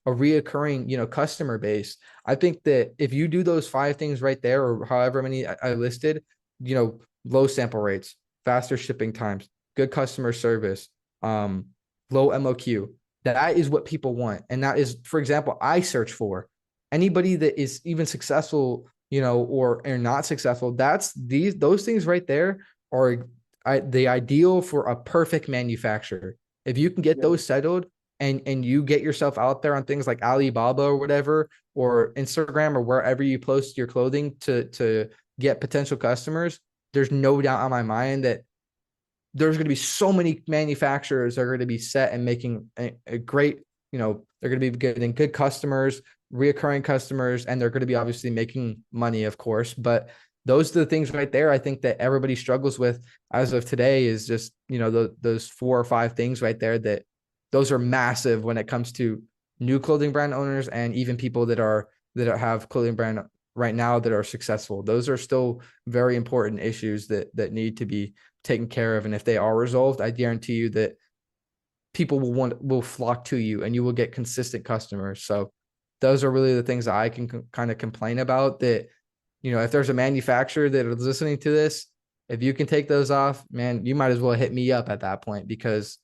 reoccurring customer base. I think that if you do those 5 things right there, or however many I listed, low sample rates, faster shipping times, good customer service, low MOQ, that is what people want. And that is, for example, I search for anybody that is even successful, or not successful. Those things right there are the ideal for a perfect manufacturer. If you can get those settled, and you get yourself out there on things like Alibaba or whatever, or Instagram, or wherever you post your clothing to get potential customers, there's no doubt on my mind that there's going to be so many manufacturers that are going to be set and making a great, they're going to be getting good customers, reoccurring customers, and they're going to be obviously making money, of course. But those are the things right there I think that everybody struggles with as of today, is just, those 4 or 5 things right there, that those are massive when it comes to new clothing brand owners, and even people that have clothing brand right now that are successful. Those are still very important issues that need to be taken care of. And if they are resolved, I guarantee you that people will flock to you, and you will get consistent customers. So those are really the things that I can kind of complain about, that, if there's a manufacturer that is listening to this, if you can take those off, man, you might as well hit me up at that point, because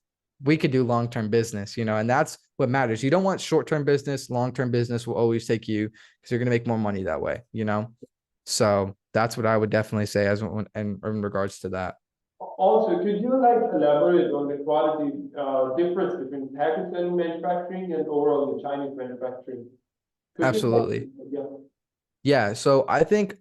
we could do long-term business, and that's what matters. You don't want short-term business. Long-term business will always take you, because you're going to make more money that way, So that's what I would definitely say in regards to that. Also, could you elaborate on the quality difference between Pakistani manufacturing and overall the Chinese manufacturing? Absolutely. Yeah. So I think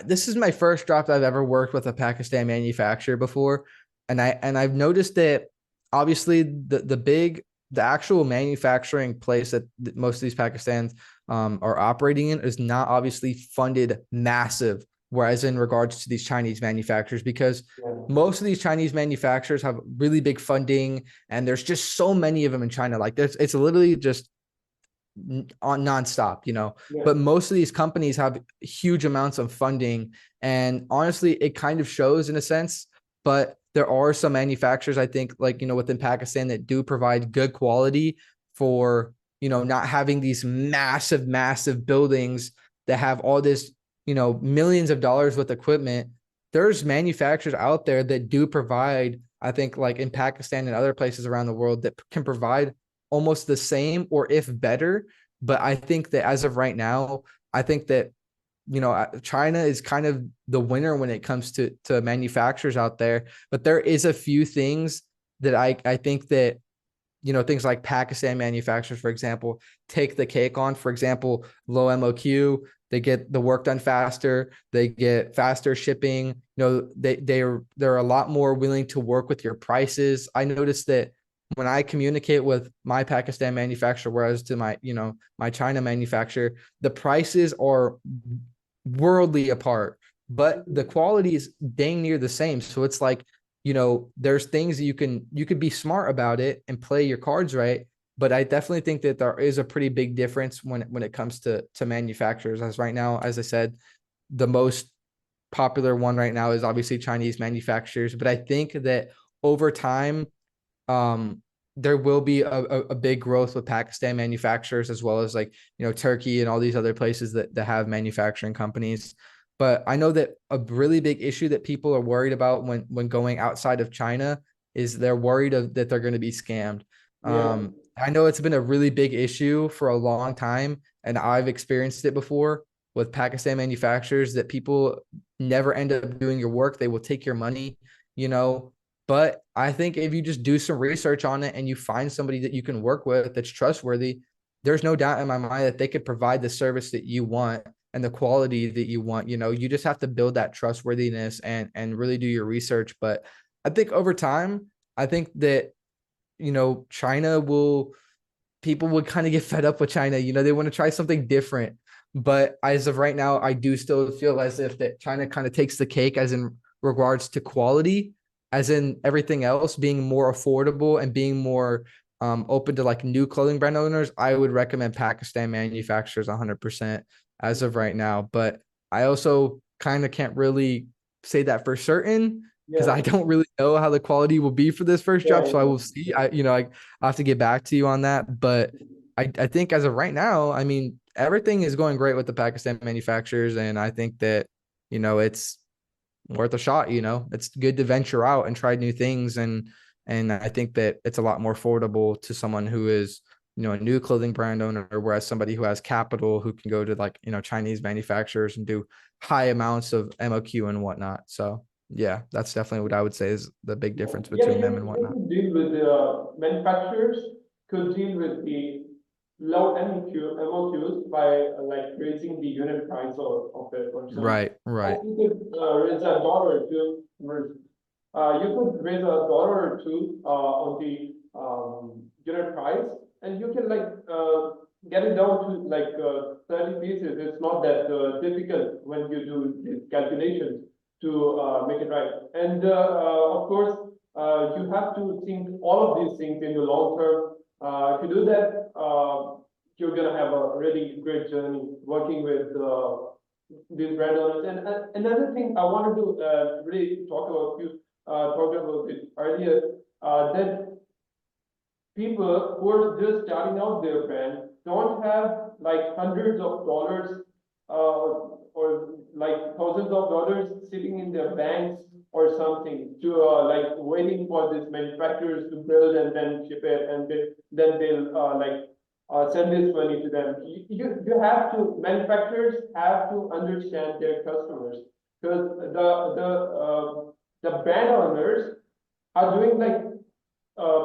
this is my first drop that I've ever worked with a Pakistan manufacturer before, and I've noticed that obviously the the actual manufacturing place that most of these Pakistans are operating in is not obviously funded massive. Whereas in regards to these Chinese manufacturers, because most of these Chinese manufacturers have really big funding, and there's just so many of them in China. Like it's literally just on nonstop, but most of these companies have huge amounts of funding, and honestly, it kind of shows in a sense. But there are some manufacturers, I think, like, within Pakistan that do provide good quality for, not having these massive buildings that have all this, millions of dollars with equipment. There's manufacturers out there that do provide, I think, like in Pakistan and other places around the world, that can provide almost the same or if better. But I think that as of right now, I think that, China is kind of the winner when it comes to manufacturers out there. But there is a few things that I think that, things like Pakistan manufacturers, for example, take the cake on. For example, low MOQ, they get the work done faster, they get faster shipping. They're a lot more willing to work with your prices. I noticed that when I communicate with my Pakistan manufacturer, whereas to my China manufacturer, the prices are worldly apart, but the quality is dang near the same. So it's like, there's things that you could be smart about it and play your cards right. But I definitely think that there is a pretty big difference when it comes to manufacturers. As right now, as I said, the most popular one right now is obviously Chinese manufacturers. But I think that over time, there will be a big growth with Pakistan manufacturers, as well as like, Turkey and all these other places that have manufacturing companies. But I know that a really big issue that people are worried about when going outside of China is they're worried that they're going to be scammed. I know it's been a really big issue for a long time, and I've experienced it before with Pakistan manufacturers, that people never end up doing your work. They will take your money, but I think if you just do some research on it and you find somebody that you can work with that's trustworthy, there's no doubt in my mind that they could provide the service that you want and the quality that you want. You just have to build that trustworthiness and really do your research. But I think over time, I think that, China people would kind of get fed up with China. They want to try something different. But as of right now, I do still feel as if that China kind of takes the cake as in regards to quality, as in everything else being more affordable and being more open to like new clothing brand owners. I would recommend Pakistan manufacturers 100% as of right now. But I also kind of can't really say that for certain, because I don't really know how the quality will be for this first job. So I will see. I have to get back to you on that. But I think as of right now, I mean, everything is going great with the Pakistan manufacturers. And I think that, it's worth a shot. It's good to venture out and try new things. And I think that it's a lot more affordable to someone who is, a new clothing brand owner, whereas somebody who has capital, who can go to like, Chinese manufacturers and do high amounts of MOQ and whatnot. So yeah, that's definitely what I would say is the big difference between them and whatnot. You deal with the manufacturers, could deal with the low MOQs by like raising the unit price of it or something. Right. You could raise $1 or two. You could raise $1 or two on the unit price, and you can like get it down to like 30 pieces. It's not that difficult when you do these calculations to make it right. And of course, you have to think all of these things in the long term. If you do that, you're gonna have a really great journey working with these brand owners. And another thing I wanted to really talk about, you talked about it earlier, that people who are just starting out their brand don't have like hundreds of dollars or like thousands of dollars sitting in their banks or something to like waiting for these manufacturers to build and then ship it, and then they'll send this money to them. You have to, manufacturers have to understand their customers, because the brand owners are doing like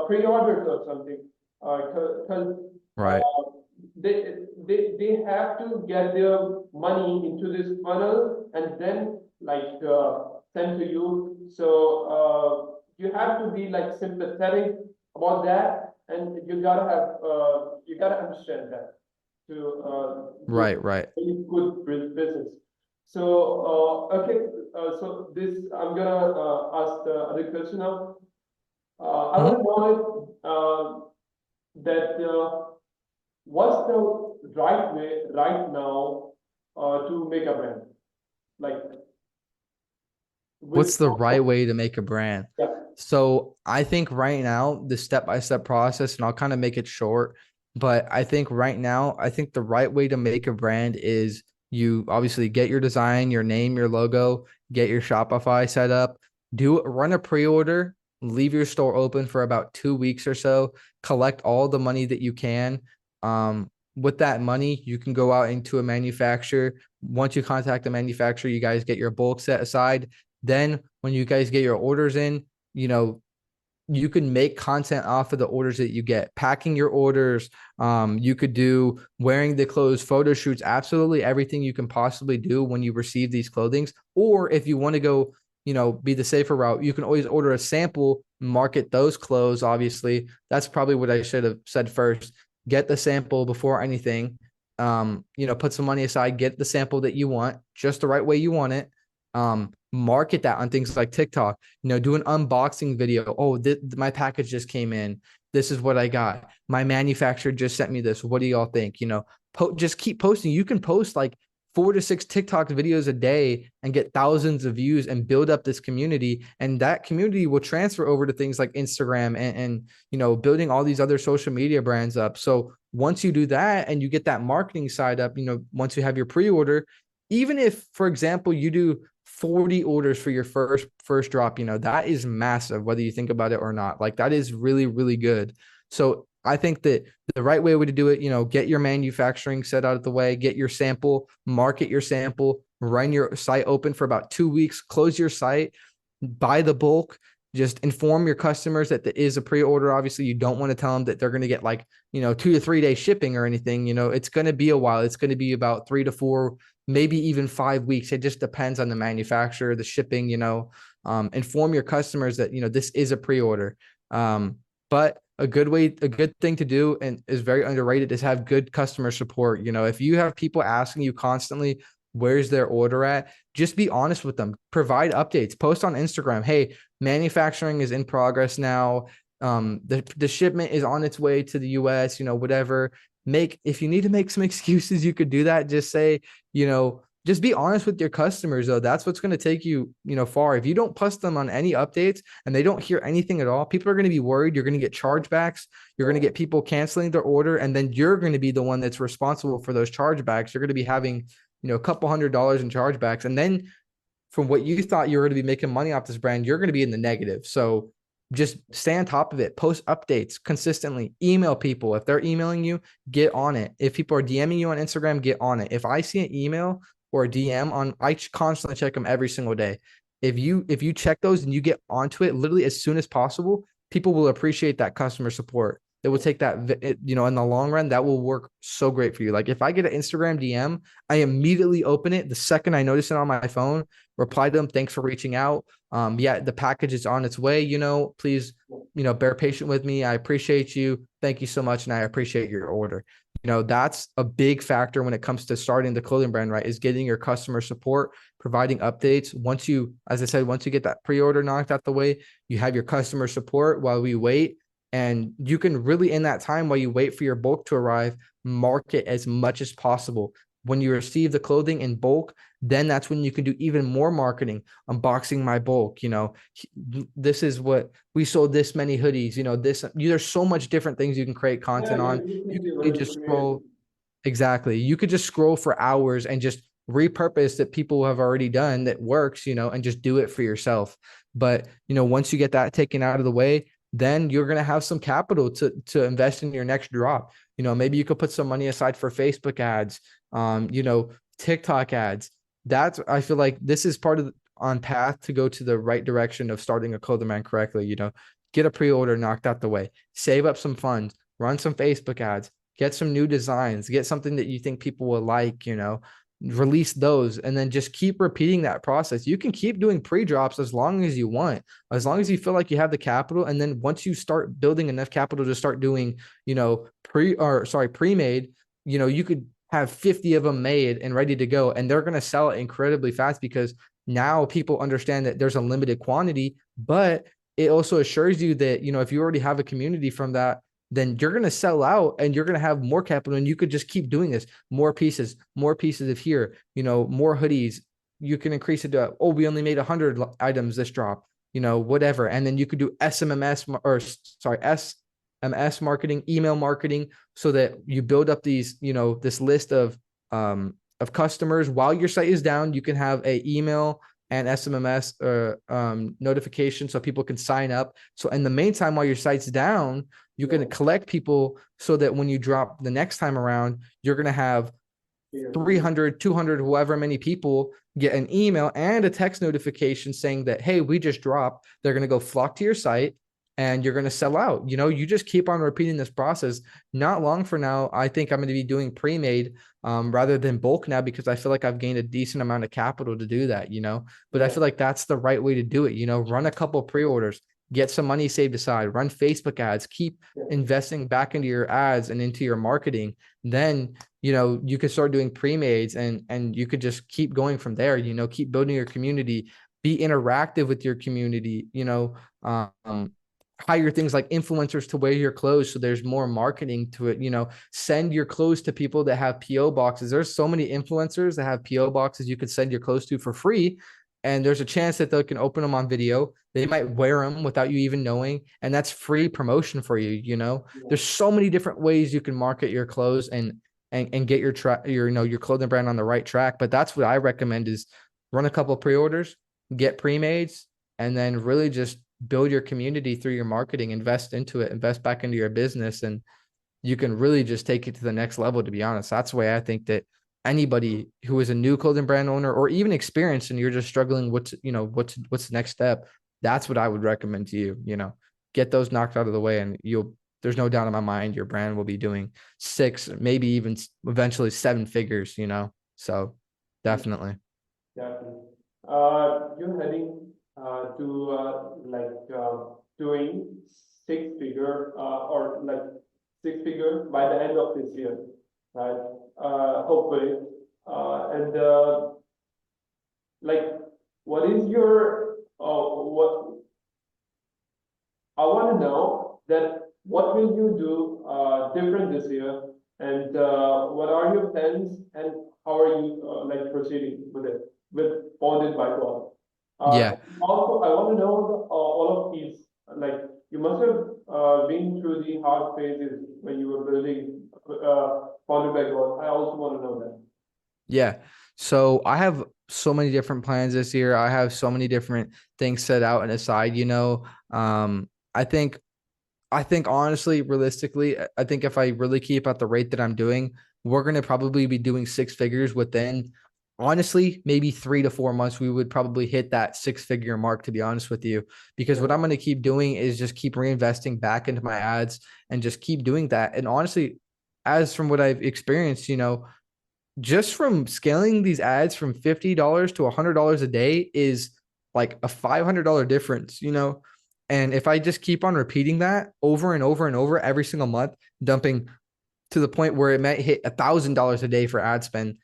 pre-orders or something, because Right. they have to get their money into this funnel and then like send to you. So you have to be like sympathetic about that, and you gotta understand that to do Right, right. really good business. So okay, so this I'm gonna ask the other question now. I Mhm. want to know that what's the right way right now to make a brand? Like with What's the right way to make a brand? yeah, So I think right now, the step-by-step process, and I'll kind of make it short, but I think right now, I think the right way to make a brand is you obviously get your design, your name, your logo, get your Shopify set up, run a pre-order, leave your store open for about 2 weeks or so, collect all the money that you can. With that money, you can go out into a manufacturer. Once you contact the manufacturer, you guys get your bulk set aside. Then when you guys get your orders in, you know, you can make content off of the orders that you get, packing your orders. You could do wearing the clothes, photo shoots, absolutely everything you can possibly do when you receive these clothings. Or if you want to go, be the safer route, you can always order a sample, market those clothes. Obviously, that's probably what I should have said first. Get the sample before anything. Put some money aside, get the sample that you want, just the right way you want it. Market that on things like TikTok, do an unboxing video. Oh, my package just came in. This is what I got. My manufacturer just sent me this. What do y'all think? Just keep posting. You can post like 4 to 6 TikTok videos a day and get thousands of views and build up this community. And that community will transfer over to things like Instagram and building all these other social media brands up. So once you do that and you get that marketing side up, once you have your pre-order, even if, for example, you do 40 orders for your first drop, that is massive, whether you think about it or not. Like that is really, really good. So I think that the right way to do it, get your manufacturing set out of the way, get your sample, market your sample, run your site open for about 2 weeks, close your site, buy the bulk, just inform your customers that there is a pre-order. Obviously, you don't want to tell them that they're going to get 2 to 3 day shipping or anything. It's going to be a while. It's going to be about 3 to 4, maybe even 5 weeks. It just depends on the manufacturer, the shipping. Inform your customers that this is a pre-order. But a good thing to do and is very underrated is have good customer support. If you have people asking you constantly where's their order at, just be honest with them. Provide updates. Post on Instagram. Hey, manufacturing is in progress now. The shipment is on its way to the US, whatever. If you need to make some excuses, you could do that. Just say, just be honest with your customers though. That's what's going to take you, far. If you don't post them on any updates and they don't hear anything at all, people are going to be worried. You're going to get chargebacks. You're going to get people canceling their order. And then you're going to be the one that's responsible for those chargebacks. You're going to be having, a couple $100s in chargebacks. And then from what you thought you were going to be making money off this brand, you're going to be in the negative. So just stay on top of it. Post updates consistently. Email people. If they're emailing you, get on it. If people are DMing you on Instagram, get on it. If I see an email or a DM I constantly check them every single day. If you check those and you get onto it literally as soon as possible, people will appreciate that customer support. It will take that, in the long run, that will work so great for you. Like if I get an Instagram DM, I immediately open it the second I notice it on my phone, reply to them. Thanks for reaching out. Yeah, the package is on its way. Please, bear patient with me. I appreciate you. Thank you so much. And I appreciate your order. That's a big factor when it comes to starting the clothing brand, right? Is getting your customer support, providing updates. As I said, once you get that pre-order knocked out the way, you have your customer support while we wait. And you can really, in that time while you wait for your bulk to arrive, market as much as possible. When you receive the clothing in bulk, then that's when you can do even more marketing, unboxing my bulk. This is what we sold, this many hoodies, there's so much different things you can create content on. You can really just scroll. Exactly. You could just scroll for hours and just repurpose that people have already done that works, and just do it for yourself. But, once you get that taken out of the way, then you're going to have some capital to invest in your next drop. Maybe you could put some money aside for Facebook ads, TikTok ads. I feel like this is part of on path to go to the right direction of starting a clothing brand correctly. Get a pre-order knocked out the way, save up some funds, run some Facebook ads, get some new designs, get something that you think people will like, release those, and then just keep repeating that process. You can keep doing pre-drops as long as you want, as long as you feel like you have the capital. And then once you start building enough capital to start doing, pre-made, you could have 50 of them made and ready to go. And they're going to sell it incredibly fast because now people understand that there's a limited quantity, but it also assures you that, if you already have a community from that, then you're going to sell out and you're going to have more capital, and you could just keep doing this. More pieces of here, more hoodies. You can increase it to, we only made 100 items this drop, whatever. And then you could do SMS marketing, email marketing, so that you build up these, this list of customers while your site is down. You can have a email and SMS notification so people can sign up. So in the meantime, while your site's down, you're going to collect people so that when you drop the next time around, you're going to have 300, 200, however many people get an email and a text notification saying that, hey, we just dropped. They're going to go flock to your site and you're going to sell out. You just keep on repeating this process. Not long from now, I think I'm going to be doing pre-made rather than bulk now, because I feel like I've gained a decent amount of capital to do that, but I feel like that's the right way to do it. Run a couple pre-orders, get some money saved aside, run Facebook ads, keep investing back into your ads and into your marketing. Then, you could start doing pre-mades and you could just keep going from there, keep building your community, be interactive with your community, hire things like influencers to wear your clothes so there's more marketing to it. Send your clothes to people that have PO boxes. There's so many influencers that have PO boxes you could send your clothes to for free, and there's a chance that they can open them on video. They might wear them without you even knowing, and that's free promotion for you. There's so many different ways you can market your clothes and get your clothing brand on the right track. But that's what I recommend, is run a couple of pre-orders, get pre-mades, and then really just build your community through your marketing, invest into it, invest back into your business. And you can really just take it to the next level, to be honest. That's the way I think that anybody who is a new clothing brand owner or even experienced and you're just struggling, what's the next step? That's what I would recommend to you. Get those knocked out of the way, and there's no doubt in my mind your brand will be doing 6, maybe even eventually 7 figures, so definitely. Definitely. You're heading to doing 6-figure or like 6-figure by the end of this year, right? Hopefully. And what is your what I want to know that what will you do different this year, and what are your plans, and how are you proceeding with it, with Bonded by God? Yeah. Also, I want to know all of these. You must have been through the hard phases when you were building Bonded by God. I also want to know that. Yeah. So I have so many different plans this year. I have so many different things set out and aside, I think honestly, realistically, I think if I really keep at the rate that I'm doing, we're going to probably be doing 6 figures within, honestly, maybe 3 to 4 months. We would probably hit that 6-figure mark, to be honest with you, because what I'm going to keep doing is just keep reinvesting back into my ads and just keep doing that. And honestly, as from what I've experienced, just from scaling these ads from $50 to $100 a day is like a $500 difference, And if I just keep on repeating that over and over and over every single month, dumping to the point where it might hit $1,000 a day for ad spend,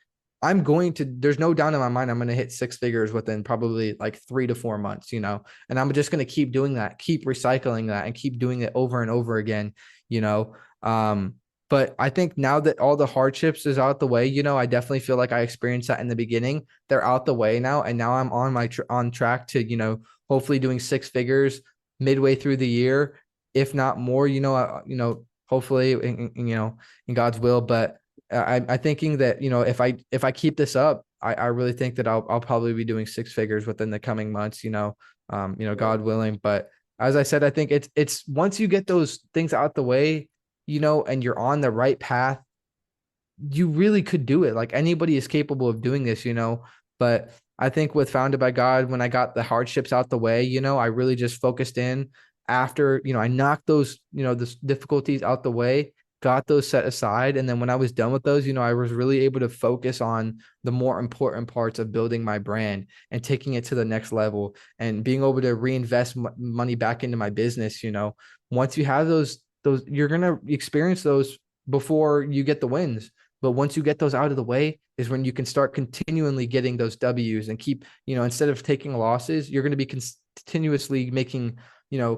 there's no doubt in my mind, I'm going to hit 6 figures within probably like 3 to 4 months, And I'm just going to keep doing that, keep recycling that, and keep doing it over and over again, But I think now that all the hardships is out the way, I definitely feel like I experienced that in the beginning. They're out the way now. And now I'm on track to, hopefully doing 6 figures midway through the year, if not more, hopefully, in God's will. But I'm thinking that, if I keep this up, I really think that I'll probably be doing 6 figures within the coming months, God willing. But as I said, I think it's once you get those things out the way, and you're on the right path, you really could do it. Like, anybody is capable of doing this, but I think with Founded by God, when I got the hardships out the way, I really just focused in after, I knocked those, the difficulties out the way, got those set aside. And then when I was done with those, I was really able to focus on the more important parts of building my brand and taking it to the next level and being able to reinvest money back into my business. Once you have those, you're going to experience those before you get the wins. But once you get those out of the way is when you can start continually getting those W's and keep, instead of taking losses, you're going to be continuously making,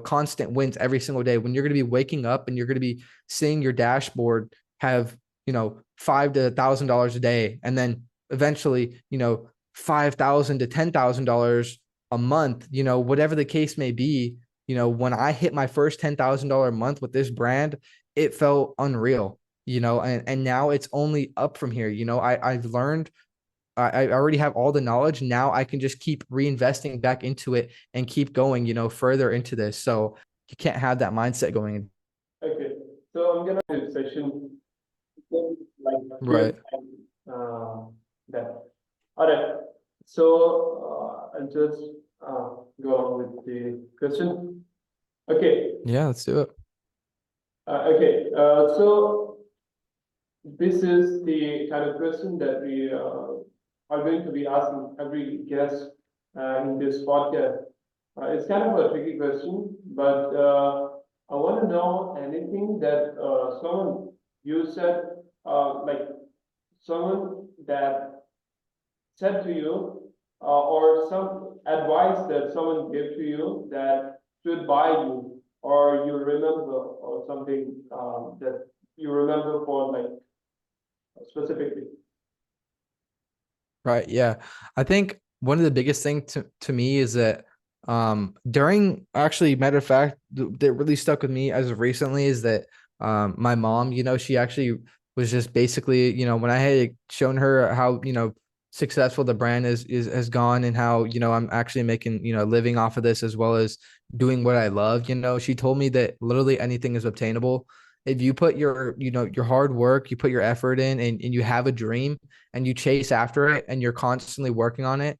constant wins every single day. When you're going to be waking up and you're going to be seeing your dashboard have, $5,000 to $1,000 a day. And then eventually, $5,000 to $10,000 a month, whatever the case may be, when I hit my first $10,000 a month with this brand, it felt unreal. And now it's only up from here. I've learned, I already have all the knowledge. Now I can just keep reinvesting back into it and keep going, further into this. So you can't have that mindset going in. Okay, so I'm gonna do session like Right. that. All right. So I'll just go on with the question. Okay. Yeah, let's do it. Okay. So this is the kind of question that we are going to be asking every guest in this podcast. It's kind of a tricky question, but I want to know anything that someone you said, like someone that said to you, or some advice that someone gave to you that stood by you, or you remember, or something that you remember for like specifically. Right. Yeah. I think one of the biggest things to me is that during, actually, matter of fact, that really stuck with me as of recently is that my mom, she actually was just basically, when I had shown her how, successful the brand has gone and how, I'm actually making, living off of this as well as doing what I love, she told me that literally anything is obtainable. If you put your hard work, you put your effort in and you have a dream and you chase after it and you're constantly working on it,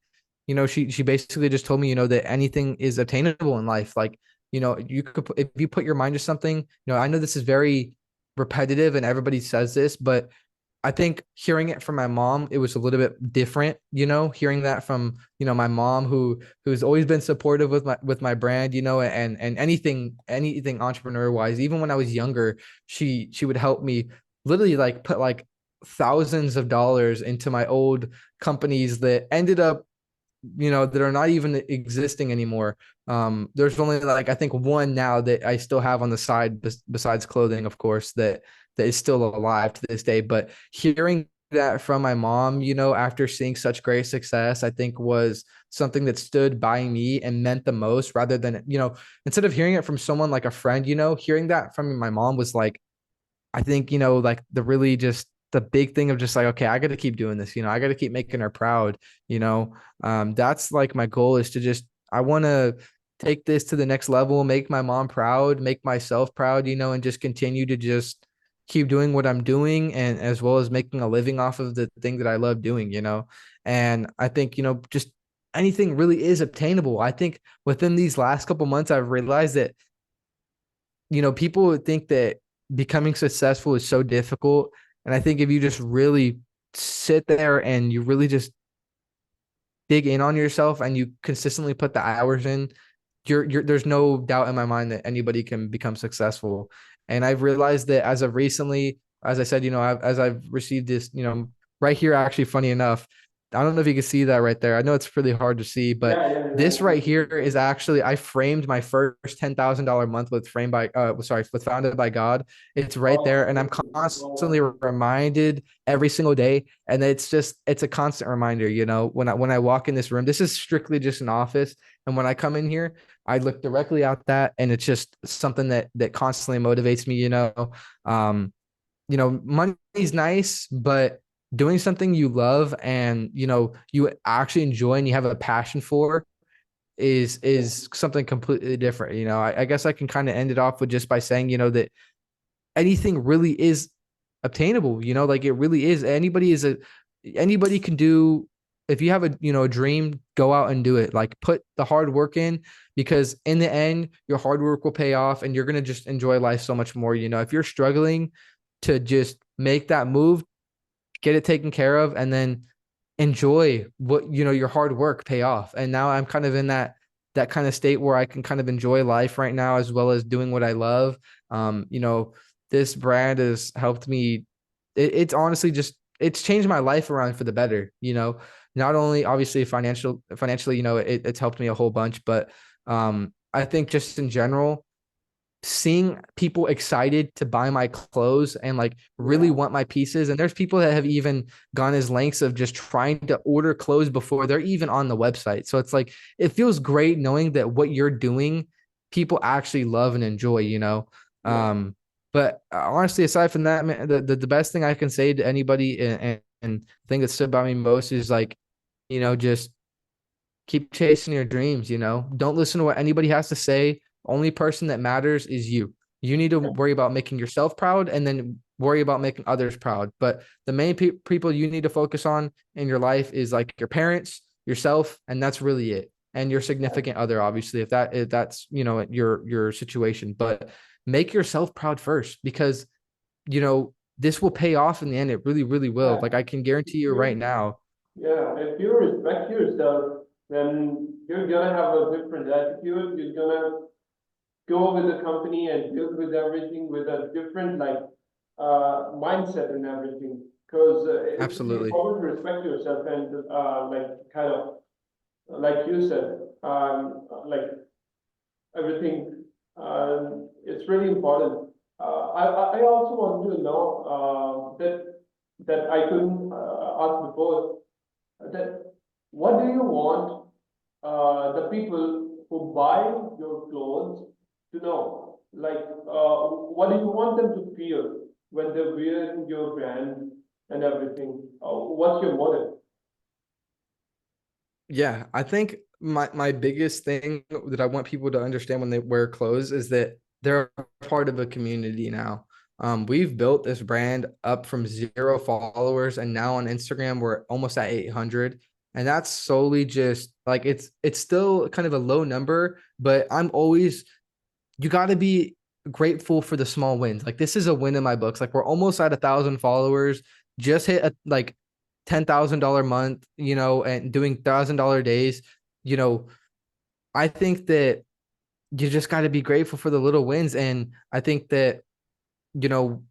she basically just told me, that anything is attainable in life. Like, you could, if you put your mind to something, I know this is very repetitive and everybody says this, but I think hearing it from my mom, it was a little bit different, hearing that from, my mom who's always been supportive with my brand, and anything entrepreneur wise. Even when I was younger, she would help me literally like put like thousands of dollars into my old companies that ended up, that are not even existing anymore. There's only like, I think one now that I still have on the side besides clothing, of course, that is still alive to this day. But hearing that from my mom, after seeing such great success, I think was something that stood by me and meant the most rather than, instead of hearing it from someone like a friend, hearing that from my mom was like, I think, like the really just the big thing of just like, okay, I got to keep doing this, I got to keep making her proud, that's like my goal is to just, I want to take this to the next level, make my mom proud, make myself proud, and just continue to just keep doing what I'm doing and as well as making a living off of the thing that I love doing, and I think, just anything really is obtainable. I think within these last couple months, I've realized that, people would think that becoming successful is so difficult. And I think if you just really sit there and you really just dig in on yourself and you consistently put the hours in, there's no doubt in my mind that anybody can become successful. And I've realized that as of recently, as I said, as I've received this, right here, actually, funny enough, I don't know if you can see that right there. I know it's really hard to see, but this right here is actually, I framed my first $10,000 month with with Founded by God. It's right there. And I'm constantly reminded every single day. And it's a constant reminder, when I walk in this room, this is strictly just an office. And when I come in here, I look directly out that, and it's just something that constantly motivates me, money's nice, but doing something you love and, you actually enjoy and you have a passion for is something completely different. I guess I can kind of end it off with just by saying, that anything really is obtainable, like it really is. Anybody can do, if you have a dream, go out and do it. Like put the hard work in, because in the end, your hard work will pay off and you're going to just enjoy life so much more. If you're struggling, to just make that move, get it taken care of, and then enjoy what, your hard work pay off. And now I'm kind of in that kind of state where I can kind of enjoy life right now, as well as doing what I love. This brand has helped me. It's honestly just, it's changed my life around for the better. Not only obviously financially, it's helped me a whole bunch, but I think just in general, seeing people excited to buy my clothes and like really Yeah. want my pieces. And there's people that have even gone as lengths of just trying to order clothes before they're even on the website. So it's like, it feels great knowing that what you're doing, people actually love and enjoy. Yeah. But honestly, aside from that, man, the best thing I can say to anybody, and thing that stood by me most is like, just keep chasing your dreams. Don't listen to what anybody has to say. Only person that matters is you. You need to worry about making yourself proud, and then worry about making others proud. But the main people you need to focus on in your life is like your parents, yourself, and that's really it. And your significant other, obviously, if that's your situation. But make yourself proud first, because this will pay off in the end. It really, really will. Yeah. Like, I can guarantee you right You, now. yeah, if you respect yourself, then you're gonna have a different attitude. You're gonna go with the company and deal with everything with a different like mindset and everything. Because it's really Absolutely. important to respect yourself and like kind of like you said, like everything. It's really important. I also want to know that I couldn't ask before that what do you want the people who buy your clothes to know? Like, what do you want them to feel when they're wearing your brand and everything? What's your motive? Yeah, I think my biggest thing that I want people to understand when they wear clothes is that they're part of a community now. We've built this brand up from 0 followers, and now on Instagram we're almost at 800. And that's solely just like, it's still kind of a low number, but you got to be grateful for the small wins. Like, this is a win in my books. Like, we're almost at 1,000 followers, just hit like $10,000 month, and doing $1,000 days. You know, I think that you just got to be grateful for the little wins. And I think that, you know,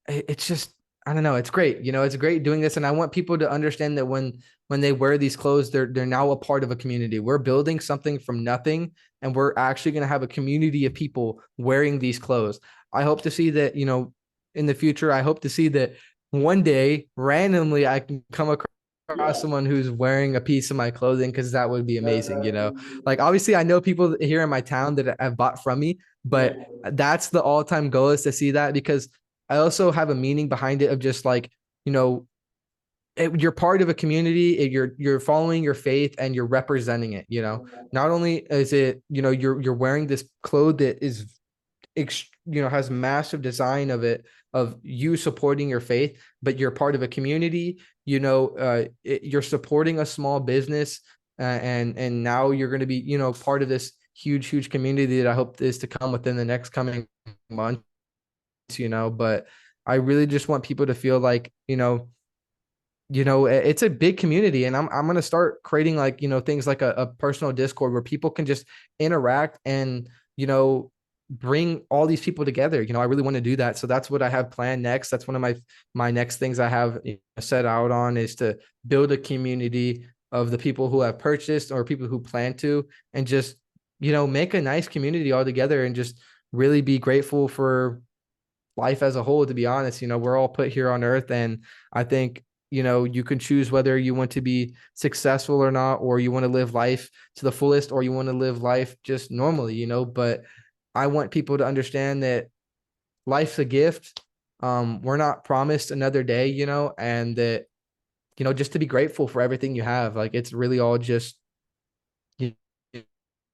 it's just, I don't know, it's great. It's great doing this. And I want people to understand that when they wear these clothes, they're now a part of a community. We're building something from nothing, and we're actually going to have a community of people wearing these clothes. I hope to see that, in the future, I hope to see that one day randomly I can come across Yeah, someone who's wearing a piece of my clothing, because that would be amazing. definitely. Like, obviously I know people here in my town that have bought from me, Yeah, but that's the all-time goal, is to see that, because I also have a meaning behind it of just like, you know, you're part of a community, you're following your faith, and you're representing it. Not only is it, you're wearing this clothes that is, has massive design of it, of you supporting your faith, but you're part of a community. You're supporting a small business, and now you're going to be, part of this huge community that I hope is to come within the next coming months. But I really just want people to feel like, it's a big community, and I'm going to start creating, like, things like a personal Discord where people can just interact and, bring all these people together. I really want to do that. So that's what I have planned next. That's one of my next things I have set out on, is to build a community of the people who have purchased or people who plan to, and just, make a nice community all together, and just really be grateful for life as a whole. To be honest, we're all put here on earth, and I think, you can choose whether you want to be successful or not, or you want to live life to the fullest, or you want to live life just normally. But I want people to understand that life's a gift. We're not promised another day, and that, just to be grateful for everything you have. Like, it's really all just, you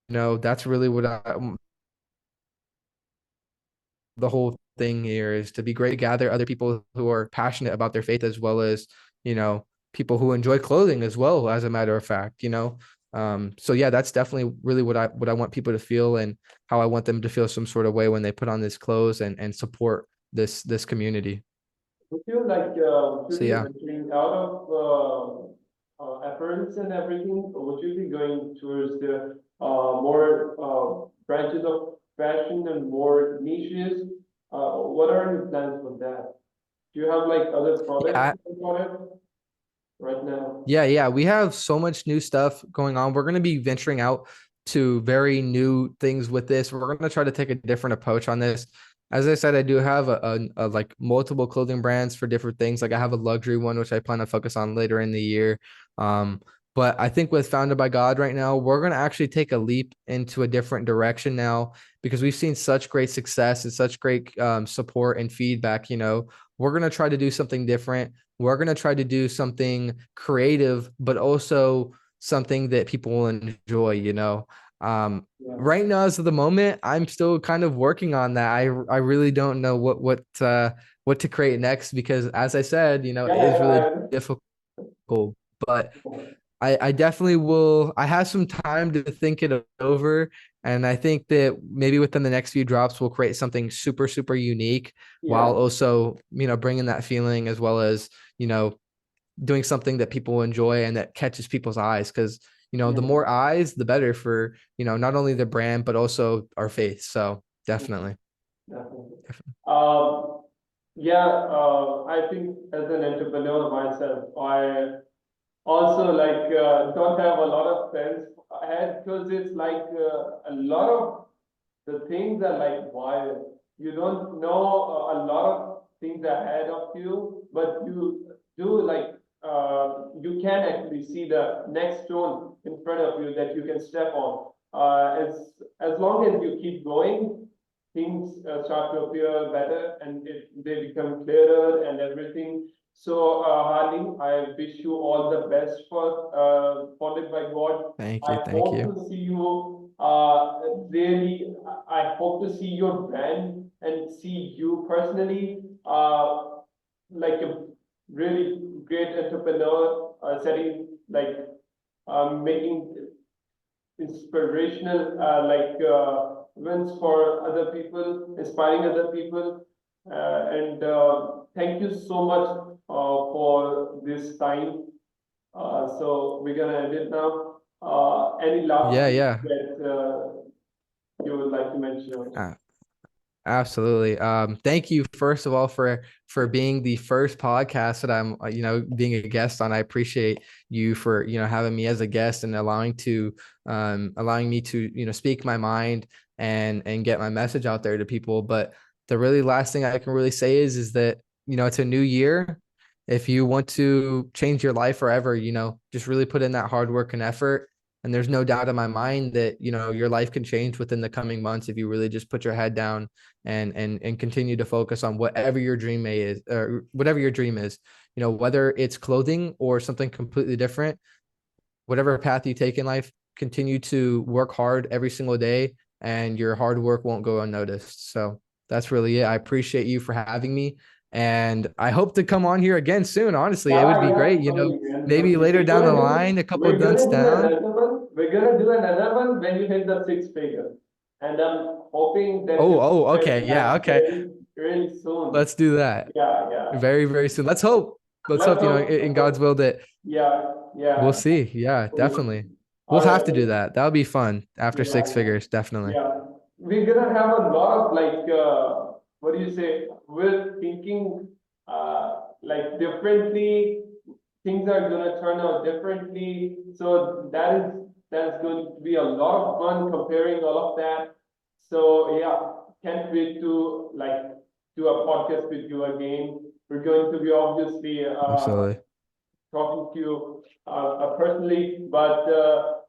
that's really what the whole thing here is, to be great, to gather other people who are passionate about their faith, as well as, people who enjoy clothing as well, as a matter of fact. So yeah, that's definitely really what I want people to feel, and how I want them to feel some sort of way when they put on this clothes, and support this community. would you like, would So you be yeah. venturing out of apparels and everything, or would you be going towards the more branches of fashion and more niches? What are your plans for that? Do you have like other products Yeah, for it right now? yeah. We have so much new stuff going on. We're going to be venturing out to very new things with this. We're going to try to take a different approach on this. As I said, I do have a like multiple clothing brands for different things. Like I have a luxury one, which I plan to focus on later in the year. Um, but I think with Founded by God right now, we're going to actually take a leap into a different direction now because we've seen such great success and such great support and feedback. We're going to try to do something different. We're going to try to do something creative, but also something that people will enjoy. Yeah, Right now, as of the moment, I'm still kind of working on that. I really don't know what to create next because as I said, yeah, it is really yeah. difficult, but I definitely will. I have some time to think it over. And I think that maybe within the next few drops, we'll create something super, super unique while Yeah, also, bringing that feeling as well as, you know, doing something that people enjoy and that catches people's eyes. Cause, the yeah, more eyes, the better for, not only the brand, but also our faith. So definitely. definitely. Um, yeah, I think as an entrepreneur myself, I also like don't have a lot of friends ahead because it's like a lot of the things are like wild. You don't know a lot of things ahead of you, but you do like you can actually see the next stone in front of you that you can step on. As long as you keep going, things start to appear better and they become clearer and everything. So, Harley, I wish you all the best for Founded by God. Thank I you. Thank hope you. to see you really. I hope to see your brand and see you personally like a really great entrepreneur, setting like making inspirational wins for other people, inspiring other people. And thank you so much for this time. So we're gonna end it now. Any last Yeah. thing Yeah. that you would like to mention? Uh, Absolutely. Thank you first of all for being the first podcast that I'm being a guest on. I appreciate you for having me as a guest and allowing me to speak my mind and get my message out there to people. But the really last thing I can really say is that it's a new year. If you want to change your life forever, just really put in that hard work and effort. And there's no doubt in my mind that your life can change within the coming months if you really just put your head down and continue to focus on whatever your dream is or whatever your dream is, whether it's clothing or something completely different, whatever path you take in life, continue to work hard every single day and your hard work won't go unnoticed. So that's really it. I appreciate you for having me. And I hope to come on here again soon. Honestly, it would Yeah, be yeah, great. totally, man. Maybe Totally. later down the line, a couple of We're months gonna do down. another one. We're gonna do another one when you hit the six figure. And I'm hoping that you Oh, do okay. it Yeah. like Okay. very, very soon. Let's do that Yeah, yeah. very, very soon. Let's hope. Let's Let's hope, hope. in God's will that Yeah, we'll yeah. see. Yeah, Cool. definitely. We'll All right. have to do that. That'll be fun after Yeah, six figures. Definitely. yeah. We're gonna have a lot of like, what do you say? We're thinking like differently. Things are gonna turn out differently. So that's going to be a lot of fun comparing all of that. So yeah, can't wait to like do a podcast with you again. We're going to be obviously Absolutely. talking to you personally, but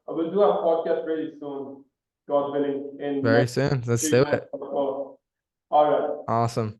I will do a podcast really soon, God willing, in Very next soon. Let's 3 do months it. or so. All right. Awesome.